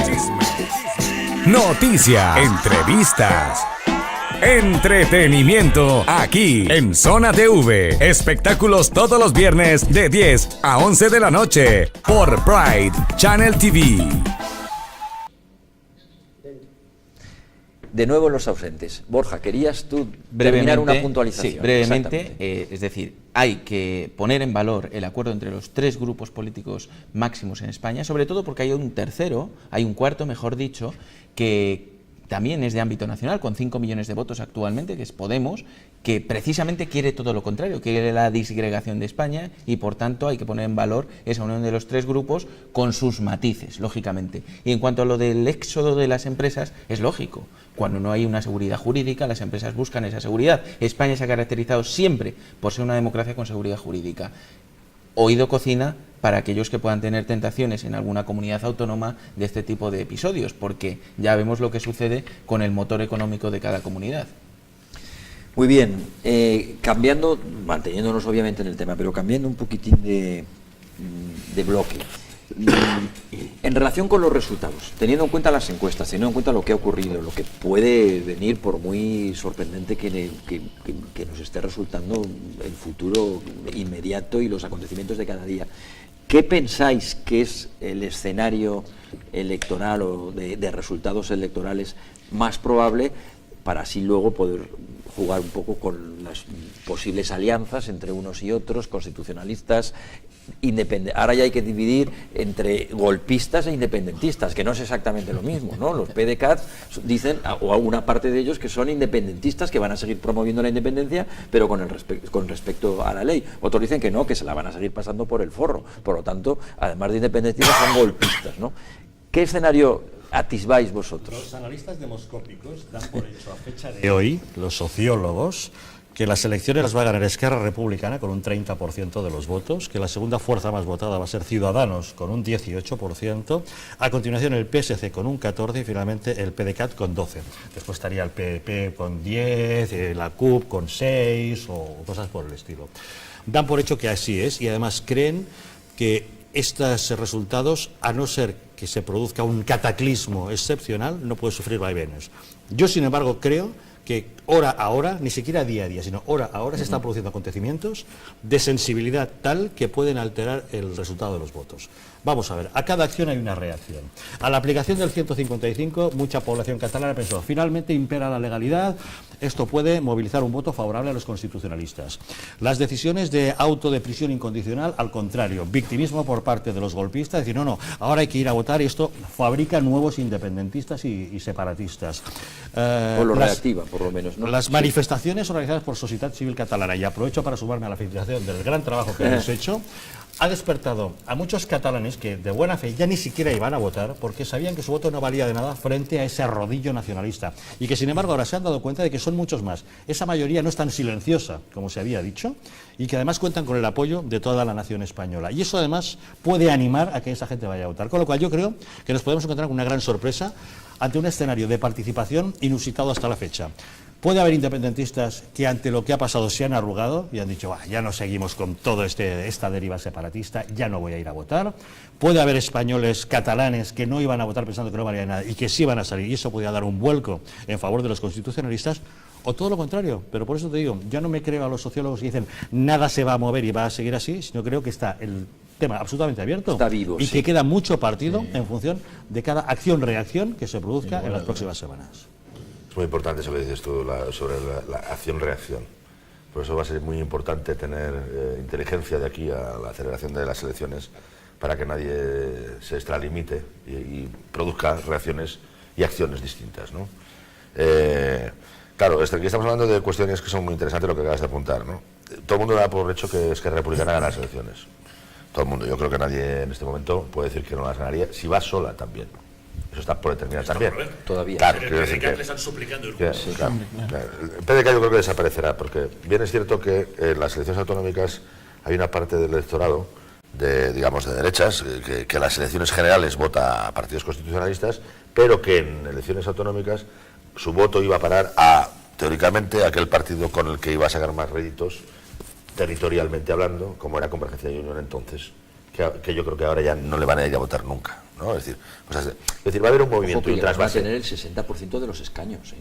noticia, entrevistas, entretenimiento, aquí en Zona TV. Espectáculos todos los viernes de 10 a 11 de la noche por Pride Channel TV. De nuevo los ausentes. Borja, ¿querías tú terminar una puntualización? Sí, brevemente, es decir, hay que poner en valor el acuerdo entre los 3 grupos políticos máximos en España, sobre todo porque hay un tercero, hay un cuarto, mejor dicho, que también es de ámbito nacional, con 5 millones de votos actualmente, que es Podemos, que precisamente quiere todo lo contrario, quiere la disgregación de España y por tanto hay que poner en valor esa unión de los 3 grupos con sus matices, lógicamente. Y en cuanto a lo del éxodo de las empresas, es lógico. Cuando no hay una seguridad jurídica, las empresas buscan esa seguridad. España se ha caracterizado siempre por ser una democracia con seguridad jurídica. Oído cocina para aquellos que puedan tener tentaciones en alguna comunidad autónoma de este tipo de episodios, porque ya vemos lo que sucede con el motor económico de cada comunidad. Muy bien, cambiando, manteniéndonos obviamente en el tema, pero cambiando un poquitín de bloque. En relación con los resultados, teniendo en cuenta las encuestas, teniendo en cuenta lo que ha ocurrido, lo que puede venir por muy sorprendente que nos esté resultando el futuro inmediato y los acontecimientos de cada día, ¿qué pensáis que es el escenario electoral o de resultados electorales más probable para así luego poder jugar un poco con las posibles alianzas entre unos y otros, constitucionalistas, ahora ya hay que dividir entre golpistas e independentistas, que no es exactamente lo mismo, ¿no? Los PDeCAT dicen, o alguna parte de ellos, que son independentistas, que van a seguir promoviendo la independencia, pero con respecto a la ley. Otros dicen que no, que se la van a seguir pasando por el forro. Por lo tanto, además de independentistas, son golpistas, ¿no? ¿Qué escenario atisbáis vosotros? Los analistas demoscópicos dan por hecho a fecha de hoy, los sociólogos, que las elecciones las va a ganar Esquerra Republicana con un 30% de los votos, que la segunda fuerza más votada va a ser Ciudadanos con un 18%, a continuación el PSC con un 14% y finalmente el PDeCAT con 12%. Después estaría el PP con 10%, la CUP con 6% o cosas por el estilo. Dan por hecho que así es y además creen que estos resultados, a no ser que se produzca un cataclismo excepcional, no puede sufrir vaivenes. Yo, sin embargo, creo que hora a hora, ni siquiera día a día, sino hora a hora se están produciendo acontecimientos de sensibilidad tal que pueden alterar el resultado de los votos. Vamos a ver, a cada acción hay una reacción. A la aplicación del 155, mucha población catalana pensó, finalmente impera la legalidad, esto puede movilizar un voto favorable a los constitucionalistas. Las decisiones de auto de prisión incondicional, al contrario, victimismo por parte de los golpistas, decir, no, ahora hay que ir a votar y esto fabrica nuevos independentistas y separatistas. O lo reactiva, por lo menos, ¿no? Las manifestaciones organizadas por Societat Civil Catalana, y aprovecho para sumarme a la felicitación del gran trabajo que hemos hecho, ha despertado a muchos catalanes que de buena fe ya ni siquiera iban a votar porque sabían que su voto no valía de nada frente a ese rodillo nacionalista y que sin embargo ahora se han dado cuenta de que son muchos más. Esa mayoría no es tan silenciosa como se había dicho y que además cuentan con el apoyo de toda la nación española. Y eso además puede animar a que esa gente vaya a votar. Con lo cual yo creo que nos podemos encontrar con una gran sorpresa ante un escenario de participación inusitado hasta la fecha. Puede haber independentistas que ante lo que ha pasado se han arrugado y han dicho, ya no seguimos con toda esta deriva separatista, ya no voy a ir a votar. Puede haber españoles catalanes que no iban a votar pensando que no valía nada y que sí iban a salir, y eso podía dar un vuelco en favor de los constitucionalistas, o todo lo contrario. Pero por eso te digo, yo no me creo a los sociólogos que dicen nada se va a mover y va a seguir así, sino creo que está el tema absolutamente abierto. Está vivo, y que queda mucho partido en función de cada acción-reacción que se produzca en las próximas semanas. Muy importante eso que dices tú sobre la acción-reacción. Por eso va a ser muy importante tener inteligencia de aquí a la celebración de las elecciones para que nadie se extralimite y produzca reacciones y acciones distintas, ¿no? Claro, aquí estamos hablando de cuestiones que son muy interesantes, lo que acabas de apuntar, ¿no? Todo el mundo da por hecho que Esquerra Republicana gana las elecciones. Todo el mundo. Yo creo que nadie en este momento puede decir que no las ganaría, si va sola también. Eso está por determinar también. Todavía. Claro, el PDeCAT le están suplicando el claro. El PDeCAT yo creo que desaparecerá, porque bien es cierto que en las elecciones autonómicas hay una parte del electorado, de derechas, que las elecciones generales vota a partidos constitucionalistas, pero que en elecciones autonómicas su voto iba a parar a, teóricamente, aquel partido con el que iba a sacar más réditos, territorialmente hablando, como era Convergencia y Unión entonces, que yo creo que ahora ya no le van a ir a votar nunca, ¿no? Es decir, va a haber un movimiento y trasvase. Llegaron a tener el 60% de los escaños,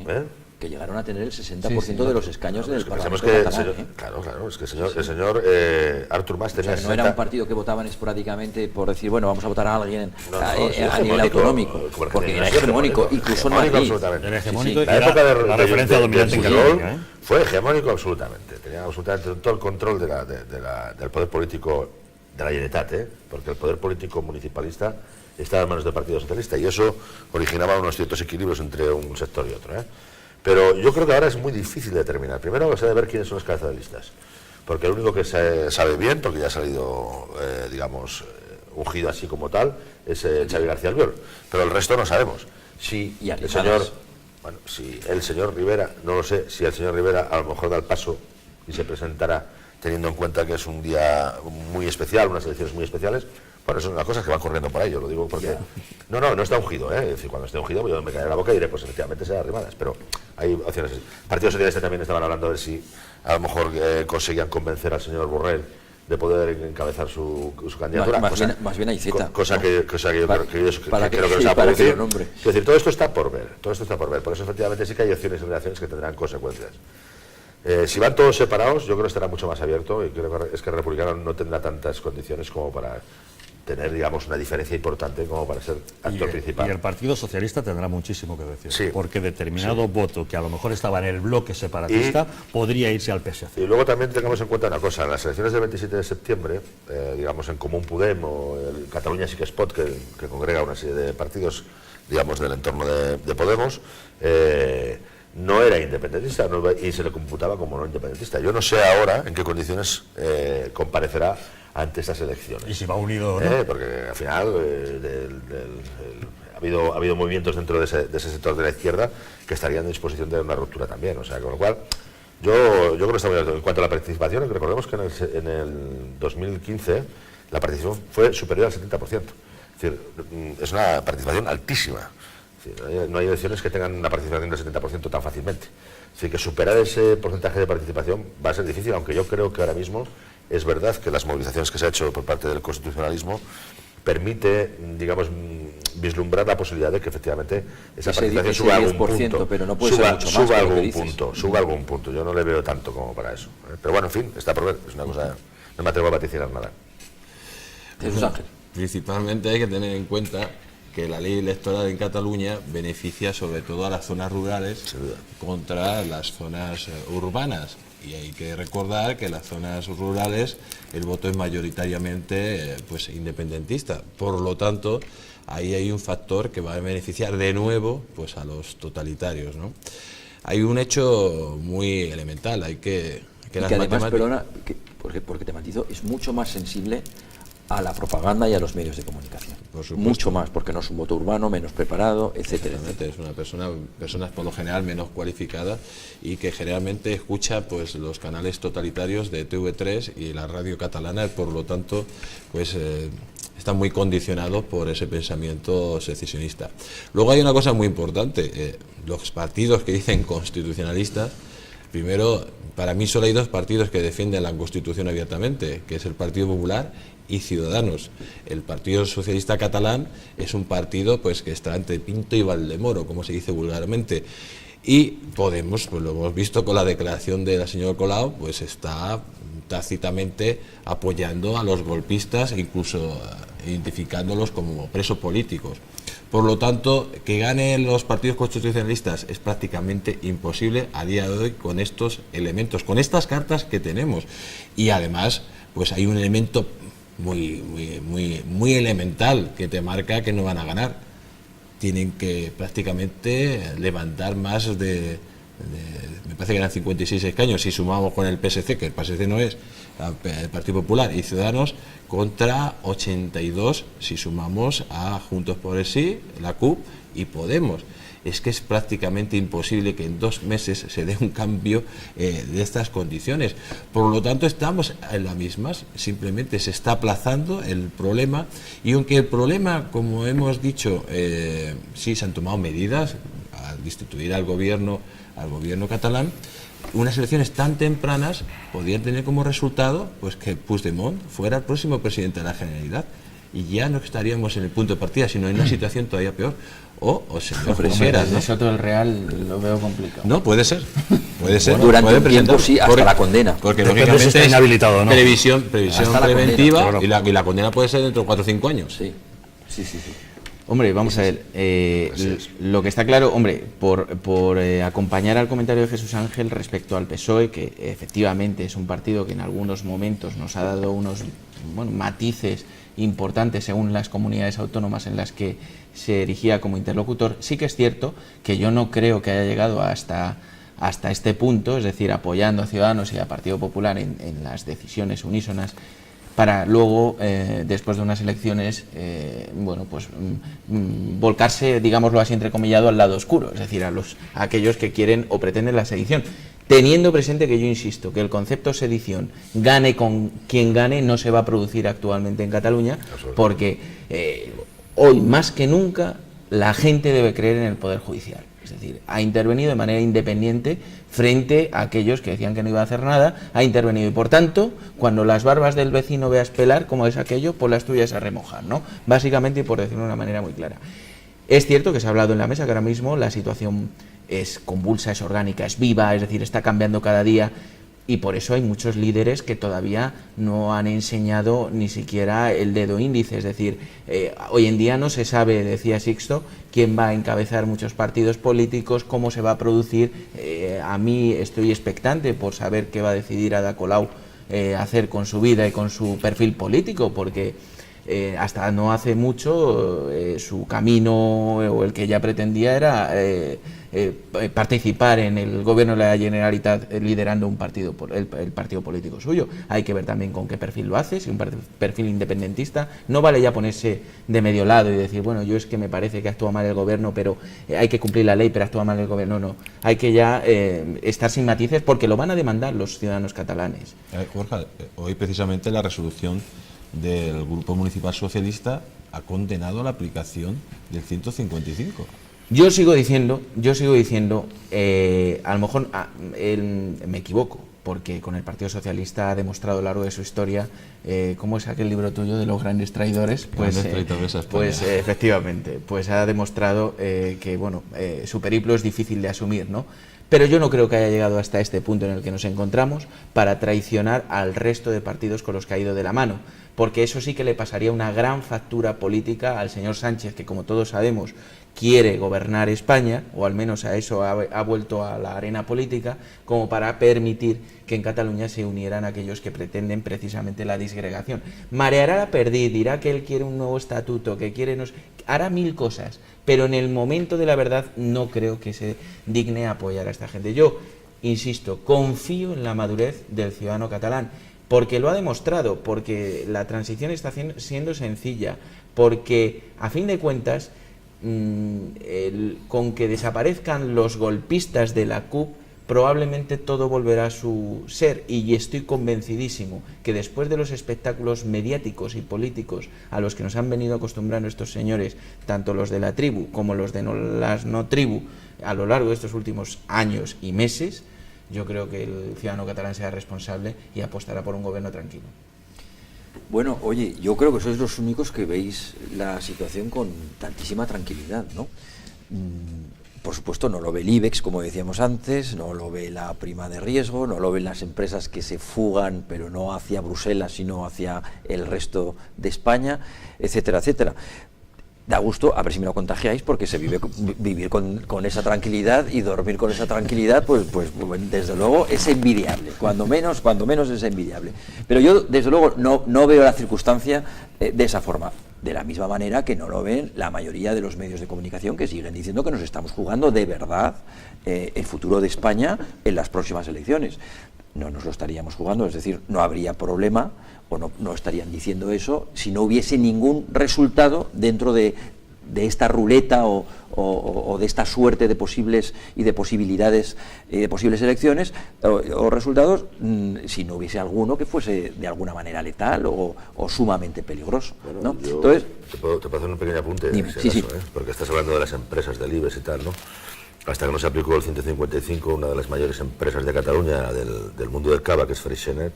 que llegaron a tener el 60% de los escaños del Parlamento que catalán. Claro, es que el señor Artur Mas tenía... O sea, no era un partido que votaban esporádicamente por decir, bueno, vamos a votar a alguien a nivel autonómico, porque era hegemónico, incluso en Madrid. Era hegemónico, la época de la referencia dominante en Cataluña, fue hegemónico absolutamente, tenía absolutamente todo el control del poder político de la Generalitat, porque el poder político municipalista estaba en manos del Partido Socialista y eso originaba unos ciertos equilibrios entre un sector y otro. Pero yo creo que ahora es muy difícil determinar. Primero se debe ver quiénes son los cabezas de listas, porque el único que se sabe bien, porque ya ha salido, ungido así como tal, es Xavi García Albiol, pero el resto no sabemos. Si el señor Rivera, no lo sé, si el señor Rivera a lo mejor da el paso y se presentara teniendo en cuenta que es un día muy especial, unas elecciones muy especiales. Bueno, son las cosas que van corriendo por ahí, yo lo digo porque... No está ungido, Es decir, cuando esté ungido yo me caeré la boca y diré, pues efectivamente será Arrimadas, pero hay opciones. El Partido Socialista también estaban hablando de ver si a lo mejor conseguían convencer al señor Borrell de poder encabezar su candidatura. Más bien a Iceta. Cosa que yo creo que no se va a producir. Es decir, todo esto está por ver, por eso efectivamente sí que hay opciones y relaciones que tendrán consecuencias. Si van todos separados, yo creo que estará mucho más abierto y creo que Esquerra Republicana no tendrá tantas condiciones como para tener, una diferencia importante como para ser actor principal. Y el Partido Socialista tendrá muchísimo que decir, sí, porque determinado voto que a lo mejor estaba en el bloque separatista podría irse al PSC. Y luego también tengamos en cuenta una cosa, en las elecciones del 27 de septiembre, en Común Podem o el Catalunya Sí que es Pot, que congrega una serie de partidos, del entorno de Podemos, no era independentista y se le computaba como no independentista. Yo no sé ahora en qué condiciones comparecerá ante estas elecciones. ¿Y si va unido o no? Porque al final ha habido movimientos dentro de ese sector de la izquierda que estarían en disposición de una ruptura también. O sea, con lo cual, yo creo que está muy alto. En cuanto a la participación, recordemos que en el 2015 la participación fue superior al 70%. Es decir, es una participación altísima. No hay elecciones que tengan una participación del 70% tan fácilmente. Así que superar ese porcentaje de participación va a ser difícil, aunque yo creo que ahora mismo es verdad que las movilizaciones que se ha hecho por parte del constitucionalismo permite, vislumbrar la posibilidad de que efectivamente esa participación suba algún punto. Pero no puede ser mucho más, suba algún punto. Yo no le veo tanto como para eso. Pero bueno, en fin, está por ver. Es una cosa, no me atrevo a vaticinar nada. Jesús Ángel. Principalmente hay que tener en cuenta que la ley electoral en Cataluña beneficia sobre todo a las zonas rurales contra las zonas urbanas. Y hay que recordar que en las zonas rurales el voto es mayoritariamente independentista. Por lo tanto, ahí hay un factor que va a beneficiar de nuevo a los totalitarios, ¿no? Hay un hecho muy elemental, hay que además, perdona, porque te matizo, es mucho más sensible a la propaganda y a los medios de comunicación. Por supuesto. Mucho más, porque no es un voto urbano, menos preparado, etcétera, etcétera. Es una personas por lo general menos cualificadas y que generalmente escucha pues los canales totalitarios de TV3 y la radio catalana, por lo tanto pues están muy condicionados por ese pensamiento secesionista. Luego hay una cosa muy importante, los partidos que dicen constitucionalistas, primero, para mí solo hay dos partidos que defienden la Constitución abiertamente, que es el Partido Popular y Ciudadanos. El Partido Socialista Catalán es un partido pues que está entre Pinto y Valdemoro, como se dice vulgarmente. Y Podemos, pues lo hemos visto con la declaración de la señora Colau, pues está tácitamente apoyando a los golpistas, incluso identificándolos como presos políticos. Por lo tanto, que ganen los partidos constitucionalistas es prácticamente imposible a día de hoy con estos elementos, con estas cartas que tenemos. Y además, pues hay un elemento muy elemental que te marca que no van a ganar. Tienen que prácticamente levantar más me parece que eran 56 escaños si sumamos con el PSC, que el PSC no es, el Partido Popular y Ciudadanos, contra 82 si sumamos a Juntos por el Sí, la CUP y Podemos. Es que es prácticamente imposible que en 2 meses se dé un cambio de estas condiciones. Por lo tanto, estamos en las mismas, simplemente se está aplazando el problema, y aunque el problema, como hemos dicho, sí se han tomado medidas al destituir al gobierno catalán, unas elecciones tan tempranas podrían tener como resultado pues que Puigdemont fuera el próximo presidente de la Generalitat, y ya no estaríamos en el punto de partida, sino en una situación todavía peor. O señor Junqueras, ¿no? Soto del Real lo veo complicado. No, puede ser. Bueno, durante un tiempo sí, hasta la condena. Porque Depende lógicamente si está inhabilitado o no. Previsión Hasta la preventiva, condena, y la condena puede ser dentro de 4 o 5 años. Sí. Hombre, vamos a ver, lo que está claro, hombre, por acompañar al comentario de Jesús Ángel respecto al PSOE, que efectivamente es un partido que en algunos momentos nos ha dado unos matices importantes según las comunidades autónomas en las que se erigía como interlocutor, sí que es cierto que yo no creo que haya llegado hasta este punto, es decir, apoyando a Ciudadanos y a Partido Popular en las decisiones unísonas, para luego, después de unas elecciones, volcarse, digámoslo así, entrecomillado, al lado oscuro, es decir, a aquellos que quieren o pretenden la sedición. Teniendo presente que yo insisto que el concepto sedición, gane con quien gane, no se va a producir actualmente en Cataluña, porque hoy más que nunca la gente debe creer en el Poder Judicial. Es decir, ha intervenido de manera independiente frente a aquellos que decían que no iba a hacer nada, ha intervenido, y por tanto, cuando las barbas del vecino veas pelar, como es aquello, pues las tuyas a remojar, ¿no? Básicamente, y por decirlo de una manera muy clara. Es cierto que se ha hablado en la mesa que ahora mismo la situación es convulsa, es orgánica, es viva, es decir, está cambiando cada día, y por eso hay muchos líderes que todavía no han enseñado ni siquiera el dedo índice. Es decir, hoy en día no se sabe, decía Sixto, quién va a encabezar muchos partidos políticos, cómo se va a producir. A mí estoy expectante por saber qué va a decidir Ada Colau hacer con su vida y con su perfil político, porque hasta no hace mucho su camino, o el que ella pretendía, era participar en el gobierno de la Generalitat liderando un partido, el partido político suyo. Hay que ver también con qué perfil lo hace, si un perfil independentista. No vale ya ponerse de medio lado y decir, bueno, yo es que me parece que actúa mal el gobierno, pero hay que cumplir la ley, pero actúa mal el gobierno. No, hay que ya estar sin matices, porque lo van a demandar los ciudadanos catalanes. Borja, hoy precisamente la resolución del Grupo Municipal Socialista ha condenado la aplicación del 155. Yo sigo diciendo, a lo mejor me equivoco, porque con el Partido Socialista ha demostrado a lo largo de su historia, ¿cómo es aquel libro tuyo de los grandes traidores? Pues efectivamente, pues ha demostrado que su periplo es difícil de asumir, ¿no? Pero yo no creo que haya llegado hasta este punto en el que nos encontramos para traicionar al resto de partidos con los que ha ido de la mano, porque eso sí que le pasaría una gran factura política al señor Sánchez, que, como todos sabemos, quiere gobernar España, o al menos a eso ha vuelto a la arena política, como para permitir que en Cataluña se unieran aquellos que pretenden precisamente la disgregación. Mareará la perdiz, dirá que él quiere un nuevo estatuto, que quiere hará 1000 cosas, pero en el momento de la verdad no creo que se digne a apoyar a esta gente. Yo, insisto, confío en la madurez del ciudadano catalán. porque lo ha demostrado, porque la transición está siendo sencilla, porque a fin de cuentas, con que desaparezcan los golpistas de la CUP, probablemente todo volverá a su ser, y estoy convencidísimo que después de los espectáculos mediáticos y políticos a los que nos han venido acostumbrando estos señores, tanto los de la tribu como los de las no tribu, a lo largo de estos últimos años y meses, yo creo que el ciudadano catalán será responsable y apostará por un gobierno tranquilo. Bueno, oye, yo creo que sois los únicos que veis la situación con tantísima tranquilidad, ¿no? Por supuesto, no lo ve el IBEX, como decíamos antes, no lo ve la prima de riesgo, no lo ven las empresas que se fugan, pero no hacia Bruselas, sino hacia el resto de España, etcétera, etcétera. Da gusto, a ver si me lo contagiáis, porque se vivir con esa tranquilidad y dormir con esa tranquilidad, pues desde luego es envidiable, cuando menos es envidiable. Pero yo, desde luego, no veo la circunstancia de esa forma. De la misma manera que no lo ven la mayoría de los medios de comunicación, que siguen diciendo que nos estamos jugando de verdad el futuro de España en las próximas elecciones. No nos lo estaríamos jugando, es decir, no habría problema, o no estarían diciendo eso, si no hubiese ningún resultado dentro de esta ruleta o de esta suerte de posibles y de posibilidades de posibles elecciones o resultados, si no hubiese alguno que fuese de alguna manera letal o sumamente peligroso, bueno, ¿no? Yo entonces, te puedo hacer un pequeño apunte, dime, ese sí, caso, porque estás hablando de las empresas del IBEX y tal, ¿no? Hasta que no se aplicó el 155, una de las mayores empresas de Cataluña, del mundo del cava, que es Freixenet,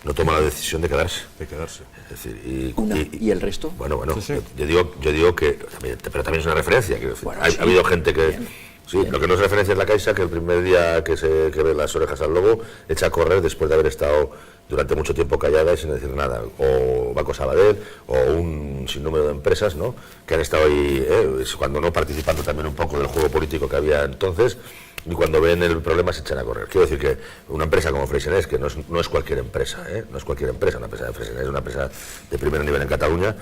no toma la decisión de quedarse. Es decir, ¿Y el resto? Bueno, Sí. Yo digo que, pero también es una referencia. Quiero decir, Bueno, ha habido gente que... Bien. Sí, lo que no es referencia es la Caixa, que el primer día que ve las orejas al lobo, echa a correr después de haber estado durante mucho tiempo callada y sin decir nada. O Banco Sabadell, o un sinnúmero de empresas, ¿no?, que han estado ahí, cuando no participando también un poco del juego político que había entonces, y cuando ven el problema se echan a correr. Quiero decir que una empresa como Freixenet, que no es cualquier empresa, no es cualquier empresa, una empresa de Freixenet es una empresa de primer nivel en Cataluña,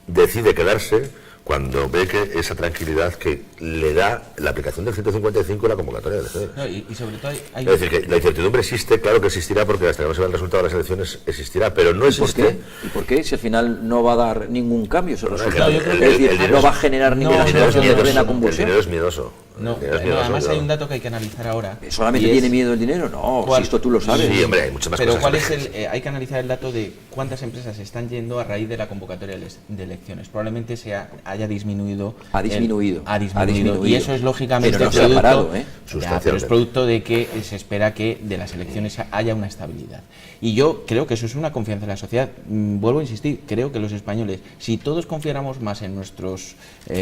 decide quedarse cuando ve que esa tranquilidad que le da la aplicación del 155 y la convocatoria de elecciones. No, y sobre todo hay... Es decir, que la incertidumbre existe, claro que existirá, porque hasta que no se vea el resultado de las elecciones existirá, pero no existe... ¿Y por qué? Si al final no va a dar ningún cambio ese resultado. yo creo Es decir, el dinero no es- va a generar ninguna situación de plena El convulsión. dinero es miedoso. No, El dinero es miedoso, además hay claro. un dato que hay que analizar ahora. ¿Solamente y es- tiene miedo el dinero? No, ¿Cuál? si esto tú lo sabes. Sí, hombre, hay muchas más Pero cosas. ¿cuál es hay que analizar el dato de cuántas empresas están yendo a raíz de la convocatoria de elecciones? Probablemente haya disminuido. Ha disminuido. Ha disminuido. Y eso es lógicamente Pero no se ha producto, parado, ya, Sustancialmente. pero es producto de que se espera que de las elecciones haya una estabilidad. Y yo creo que eso es una confianza en la sociedad. Vuelvo a insistir, creo que los españoles, si todos confiáramos más en nuestros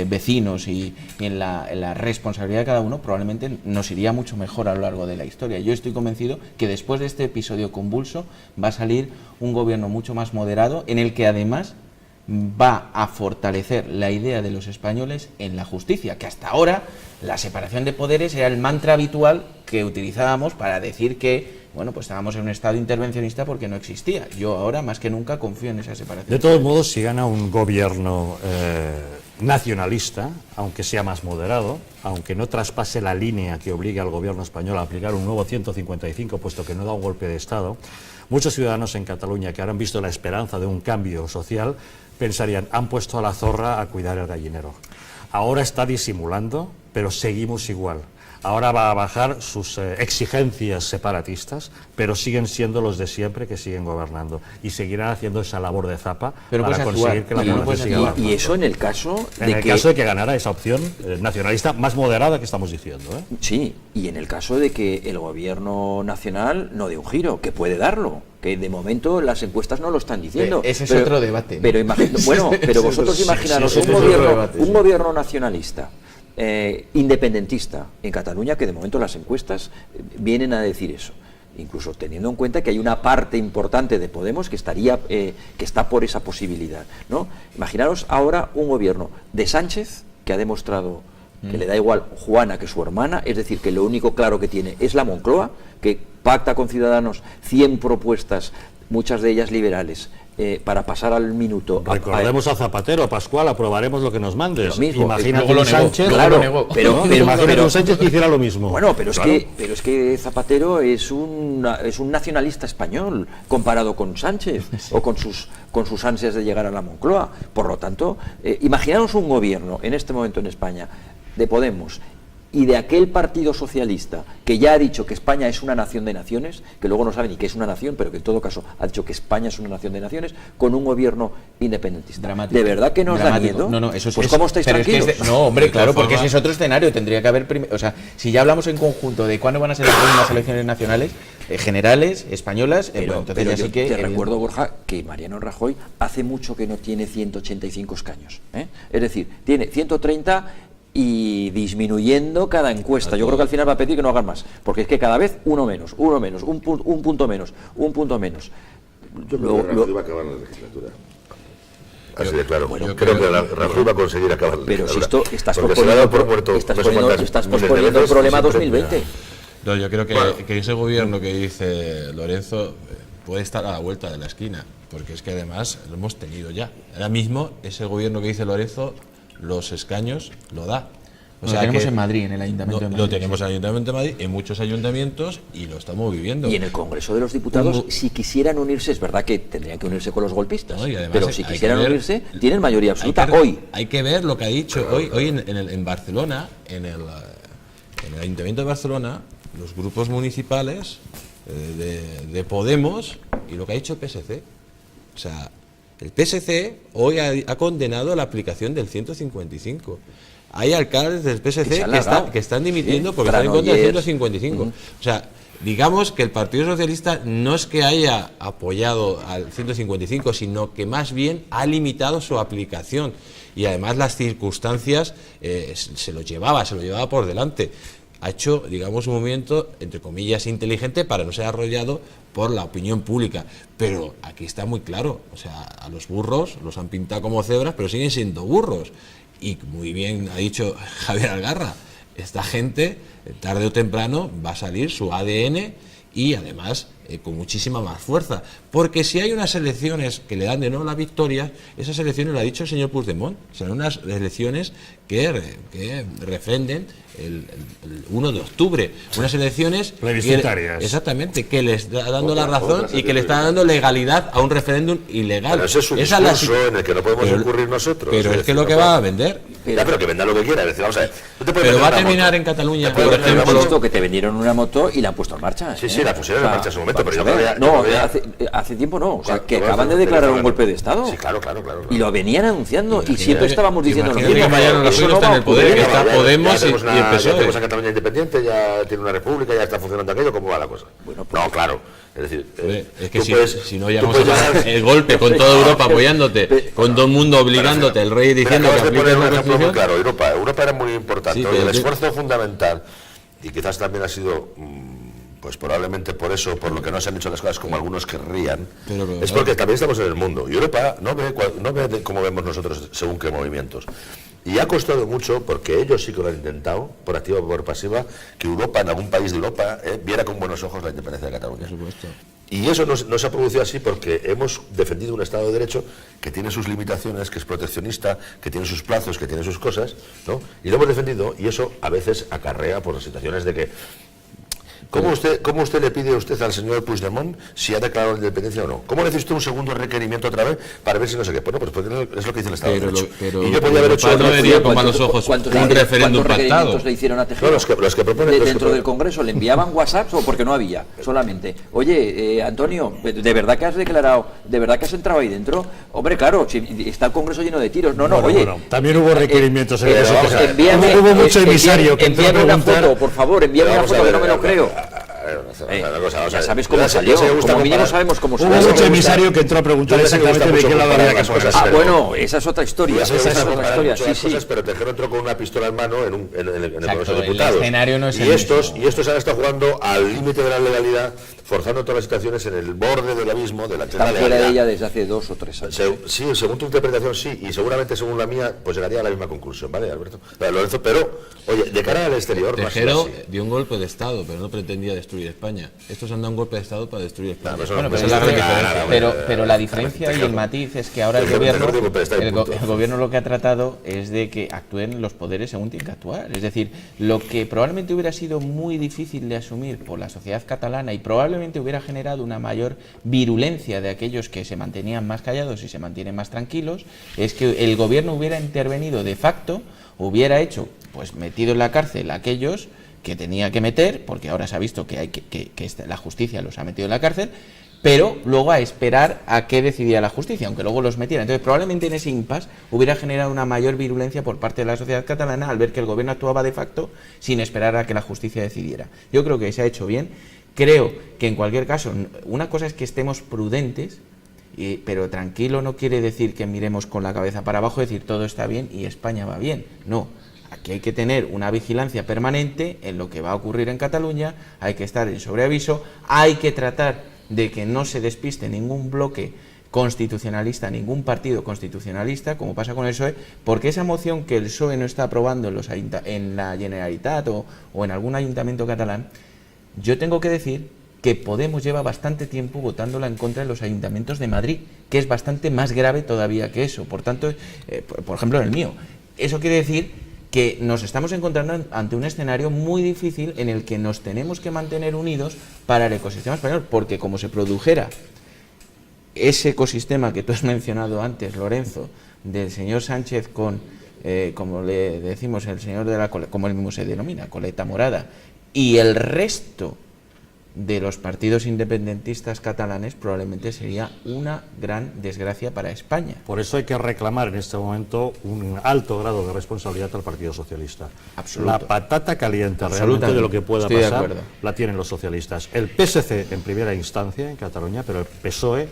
vecinos y en la responsabilidad de cada uno, probablemente nos iría mucho mejor a lo largo de la historia. Yo estoy convencido que después de este episodio convulso va a salir un gobierno mucho más moderado, en el que además va a fortalecer la idea de los españoles en la justicia, que hasta ahora la separación de poderes era el mantra habitual que utilizábamos para decir que, bueno, pues estábamos en un estado intervencionista porque no existía. Yo ahora más que nunca confío en esa separación. De todos modos, si gana un gobierno nacionalista, aunque sea más moderado, aunque no traspase la línea que obligue al gobierno español a aplicar un nuevo 155, puesto que no da un golpe de Estado, muchos ciudadanos en Cataluña que ahora han visto la esperanza de un cambio social pensarían, han puesto a la zorra a cuidar el gallinero. Ahora está disimulando, pero seguimos igual. Ahora va a bajar sus exigencias separatistas, pero siguen siendo los de siempre que siguen gobernando y seguirán haciendo esa labor de zapa Pero para puedes conseguir actuar, que la y no población puedes siga actuar. avanzando. Y eso en el caso En de el que... caso de que ganara esa opción nacionalista más moderada que estamos diciendo, ¿eh? Sí, y en el caso de que el gobierno nacional no dé un giro, que puede darlo, que de momento las encuestas no lo están diciendo. Ese es otro debate, ¿no? Pero bueno, pero vosotros imaginaros sí, ese es otro debate, sí. un gobierno nacionalista, independentista en Cataluña, que de momento las encuestas vienen a decir eso. Incluso teniendo en cuenta que hay una parte importante de Podemos que está por esa posibilidad, ¿no? Imaginaros ahora un gobierno de Sánchez, que ha demostrado que le da igual Juana que su hermana, es decir, que lo único claro que tiene es la Moncloa, que pacta con Ciudadanos 100 propuestas, muchas de ellas liberales, para pasar al minuto. Recordemos a Zapatero, Pascual, aprobaremos lo que nos mandes. Lo mismo. Imagínate un Sánchez, claro, pero un Sánchez que hiciera lo mismo. Bueno, pero es que Zapatero es un nacionalista español comparado con Sánchez o con sus ansias de llegar a la Moncloa. Por lo tanto, imaginaros un gobierno en este momento en España de Podemos y de aquel partido socialista que ya ha dicho que España es una nación de naciones, que luego no sabe ni qué es una nación, pero que en todo caso ha dicho que España es una nación de naciones, con un gobierno independentista. Dramático. ¿De verdad que nos da miedo? No, eso pues ¿cómo estáis tranquilos? No, hombre, claro, porque ese es otro escenario. Tendría que haber... O sea, si ya hablamos en conjunto de cuándo van a ser las próximas elecciones nacionales, generales, españolas, entonces ya sí que... Te recuerdo, Borja, que Mariano Rajoy hace mucho que no tiene 185 escaños. Es decir, tiene 130... y disminuyendo cada encuesta. Yo creo que al final va a pedir que no hagan más, porque es que cada vez uno menos, un punto menos. Yo creo que Rajoy va a acabar la legislatura. Así de claro. Bueno, creo que Rajoy va a conseguir acabar la legislatura. Pero si estás posponiendo el problema 2020. No, yo creo que ese gobierno que dice Lorenzo puede estar a la vuelta de la esquina, porque es que además lo hemos tenido ya. Ahora mismo ese gobierno que dice Lorenzo los escaños lo da. O sea, lo tenemos en Madrid, en el Ayuntamiento de Madrid. Lo tenemos en el Ayuntamiento de Madrid, en muchos ayuntamientos, y lo estamos viviendo. Y en el Congreso de los Diputados, si quisieran unirse, es verdad que tendrían que unirse con los golpistas, no, pero si quisieran unirse, tienen mayoría absoluta hoy. Hay que ver lo que ha dicho hoy en Barcelona, en el Ayuntamiento de Barcelona, los grupos municipales de Podemos y lo que ha dicho el PSC. O sea, el PSC hoy ha condenado la aplicación del 155. Hay alcaldes del PSC que están dimitiendo porque están en contra del 155. O sea, digamos que el Partido Socialista no es que haya apoyado al 155, sino que más bien ha limitado su aplicación. Y además las circunstancias se lo llevaba por delante. Ha hecho, digamos, un movimiento, entre comillas, inteligente para no ser arrollado por la opinión pública. Pero aquí está muy claro, o sea, a los burros los han pintado como cebras, pero siguen siendo burros. Y muy bien ha dicho Javier Algarra, esta gente, tarde o temprano, va a salir su ADN y además con muchísima más fuerza. Porque si hay unas elecciones que le dan de nuevo la victoria, esas elecciones, lo ha dicho el señor Puigdemont, son unas elecciones que refrenden el 1 de octubre. Unas elecciones plebiscitarias. Exactamente, que les está dando la razón y que le está dando legalidad a un referéndum ilegal. Pero ese es un discurso en el que no podemos incurrir nosotros. Pero es que lo que va a vender. Pero que venda lo que quiera. Decir, vamos a ver, pero va a terminar en Cataluña. Hemos visto que te vendieron una moto y la han puesto en marcha. Sí, la pusieron en marcha en su momento, pero yo todavía... No, hace tiempo no. O sea, que acaban de declarar un golpe de Estado. Sí, claro. Y lo venían anunciando y siempre estábamos diciendo lo mismo. Eso no está en el poder, que está Podemos y el PSOE. Tenemos a Cataluña independiente, ya tiene una república, ya está funcionando aquello, ¿cómo va la cosa? Bueno, no, claro. Es decir, es que si no llegamos a el golpe con toda Europa apoyándote, con todo el mundo obligándote, el rey diciendo que apliques la Constitución. Claro, Europa era muy importante. Sí, el esfuerzo fundamental, y quizás también ha sido, pues probablemente por eso, por lo que no se han hecho las cosas como algunos querrían, es porque también estamos en el mundo. Y Europa no ve cómo vemos nosotros según qué movimientos. Y ha costado mucho, porque ellos sí que lo han intentado, por activa o por pasiva, que Europa, en algún país de Europa, viera con buenos ojos la independencia de Cataluña. Por supuesto. Y eso no se ha producido así porque hemos defendido un Estado de Derecho que tiene sus limitaciones, que es proteccionista, que tiene sus plazos, que tiene sus cosas, ¿no? Y lo hemos defendido, y eso a veces acarrea por las situaciones de que... ¿Cómo usted le pide a usted al señor Puigdemont si ha declarado la independencia o no? ¿Cómo le hace usted un segundo requerimiento otra vez para ver si no sé qué? Bueno, pues es lo que dice el Estado de Derecho. Y yo podría haber hecho... No vería con malos ojos un referéndum pactado. ¿Cuántos le hicieron a Tejero? Los que proponen... ¿Dentro del Congreso le enviaban WhatsApps o porque no había? Solamente. Oye, Antonio, ¿de verdad que has declarado? ¿De verdad que has entrado ahí dentro? Hombre, claro, si está el Congreso lleno de tiros. Oye... también hubo requerimientos en el Congreso. Hubo mucho emisario que entró a preguntar... Foto, por favor, envíame una foto que no me lo creo. Ya sabes cómo salió, como mínimo sabemos cómo salió. Hubo mucho emisario que entró a preguntar exactamente de qué lado había que poner. Bueno, esa es otra historia. Sí. Pero Tejero entró con una pistola en mano en el Congreso de Diputados. El escenario no es y estos han estado jugando al límite de la legalidad forzando todas las situaciones en el borde del abismo de la Está fuera de ella desde hace 2 o 3 años. Sí, según tu interpretación sí, y seguramente según la mía, pues llegaría a la misma conclusión, ¿vale, Alberto? Lorenzo, pero, oye, de cara al exterior... Tejero dio un golpe de Estado, pero no pretendía destruir España. Estos han dado un golpe de Estado para destruir España. Bueno, pero la diferencia y el matiz es que ahora el gobierno lo que ha tratado es de que actúen los poderes según tienen que actuar. Es decir, lo que probablemente hubiera sido muy difícil de asumir por la sociedad catalana y probablemente hubiera generado una mayor virulencia de aquellos que se mantenían más callados y se mantienen más tranquilos, es que el gobierno hubiera intervenido de facto, hubiera hecho, pues metido en la cárcel a aquellos que tenía que meter, porque ahora se ha visto que la justicia los ha metido en la cárcel, pero luego a esperar a qué decidía la justicia, aunque luego los metiera. Entonces, probablemente en ese impasse hubiera generado una mayor virulencia por parte de la sociedad catalana al ver que el gobierno actuaba de facto sin esperar a que la justicia decidiera. Yo creo que se ha hecho bien. Creo que en cualquier caso, una cosa es que estemos prudentes, pero tranquilo no quiere decir que miremos con la cabeza para abajo y decir todo está bien y España va bien. No. Aquí hay que tener una vigilancia permanente en lo que va a ocurrir en Cataluña, hay que estar en sobreaviso, hay que tratar de que no se despiste ningún bloque constitucionalista, ningún partido constitucionalista, como pasa con el PSOE, porque esa moción que el PSOE no está aprobando en la Generalitat o en algún ayuntamiento catalán, yo tengo que decir que Podemos lleva bastante tiempo votándola en contra de los ayuntamientos de Madrid, que es bastante más grave todavía que eso. Por tanto, por ejemplo, en el mío, eso quiere decir que nos estamos encontrando ante un escenario muy difícil en el que nos tenemos que mantener unidos para el ecosistema español, porque como se produjera ese ecosistema que tú has mencionado antes, Lorenzo, del señor Sánchez con, como le decimos, el señor de la coleta, como él mismo se denomina, coleta morada, y el resto de los partidos independentistas catalanes, probablemente sería una gran desgracia para España. Por eso hay que reclamar en este momento un alto grado de responsabilidad al Partido Socialista. Absoluto. La patata caliente realmente de lo que pueda pasar la tienen los socialistas. El PSC en primera instancia en Cataluña, pero el PSOE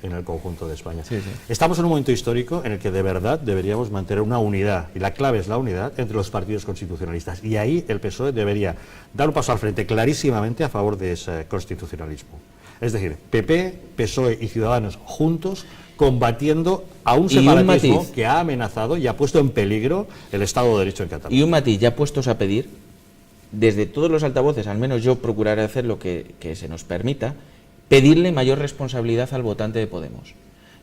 en el conjunto de España. Sí, sí. Estamos en un momento histórico en el que de verdad deberíamos mantener una unidad, y la clave es la unidad entre los partidos constitucionalistas. Y ahí el PSOE debería dar un paso al frente clarísimamente a favor de ese constitucionalismo. Es decir, PP, PSOE y Ciudadanos juntos combatiendo a un separatismo que ha amenazado y ha puesto en peligro el Estado de Derecho en Cataluña. Y un matiz, ya puestos a pedir, desde todos los altavoces, al menos yo procuraré hacer lo que se nos permita, pedirle mayor responsabilidad al votante de Podemos.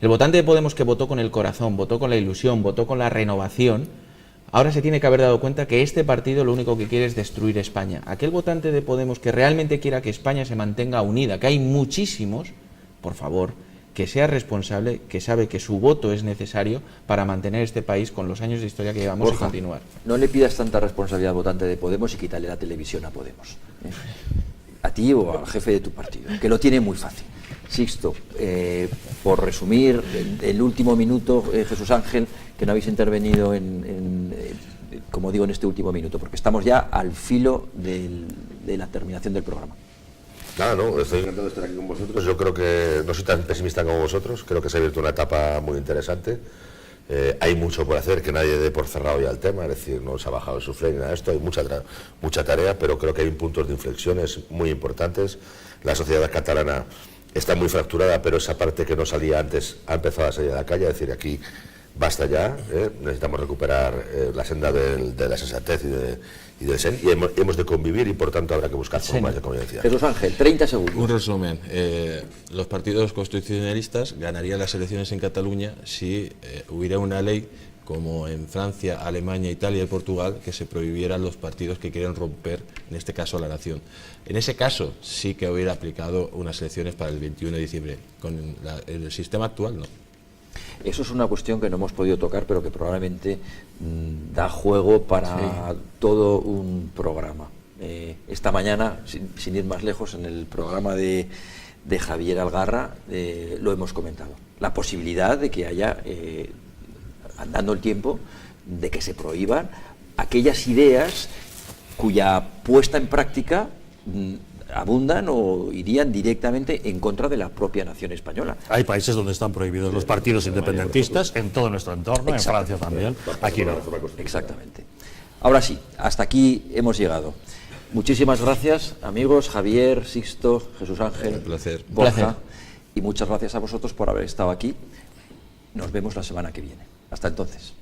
El votante de Podemos que votó con el corazón, votó con la ilusión, votó con la renovación, ahora se tiene que haber dado cuenta que este partido lo único que quiere es destruir España. Aquel votante de Podemos que realmente quiera que España se mantenga unida, que hay muchísimos, por favor, que sea responsable, que sabe que su voto es necesario para mantener este país con los años de historia que llevamos y continuar. No le pidas tanta responsabilidad al votante de Podemos y quítale la televisión a Podemos. A ti o al jefe de tu partido, que lo tiene muy fácil. Sixto, por resumir, el último minuto, Jesús Ángel, que no habéis intervenido como digo, en este último minuto, porque estamos ya al filo de la terminación del programa. Nada, no, estoy encantado de estar aquí con vosotros. Yo creo que no soy tan pesimista como vosotros, creo que se ha abierto una etapa muy interesante. Hay mucho por hacer, que nadie dé por cerrado ya el tema, es decir, no se ha bajado el suflé ni nada de esto, hay mucha tarea, pero creo que hay puntos de inflexiones muy importantes. La sociedad catalana está muy fracturada, pero esa parte que no salía antes ha empezado a salir a la calle, es decir, aquí basta ya, necesitamos recuperar la senda de la sensatez y del sen, y hemos de convivir y por tanto habrá que buscar formas de convivencia. Jesús Ángel, 30 segundos. Un resumen, los partidos constitucionalistas ganarían las elecciones en Cataluña si hubiera una ley como en Francia, Alemania, Italia y Portugal, que se prohibieran los partidos que quieren romper, en este caso, la nación. En ese caso sí que hubiera aplicado unas elecciones para el 21 de diciembre. Con el sistema actual, no. Eso es una cuestión que no hemos podido tocar, pero que probablemente da juego para todo un programa. Esta mañana, sin ir más lejos, en el programa de Javier Algarra lo hemos comentado. La posibilidad de que haya, andando el tiempo, de que se prohíban aquellas ideas cuya puesta en práctica abundan o irían directamente en contra de la propia nación española. Hay países donde están prohibidos los partidos independentistas, en todo nuestro entorno, en Francia también, aquí no. Exactamente. Ahora sí, hasta aquí hemos llegado. Muchísimas gracias, amigos, Javier, Sixto, Jesús Ángel, Un placer. Borja, Placer. y muchas gracias a vosotros por haber estado aquí. Nos vemos la semana que viene. Hasta entonces.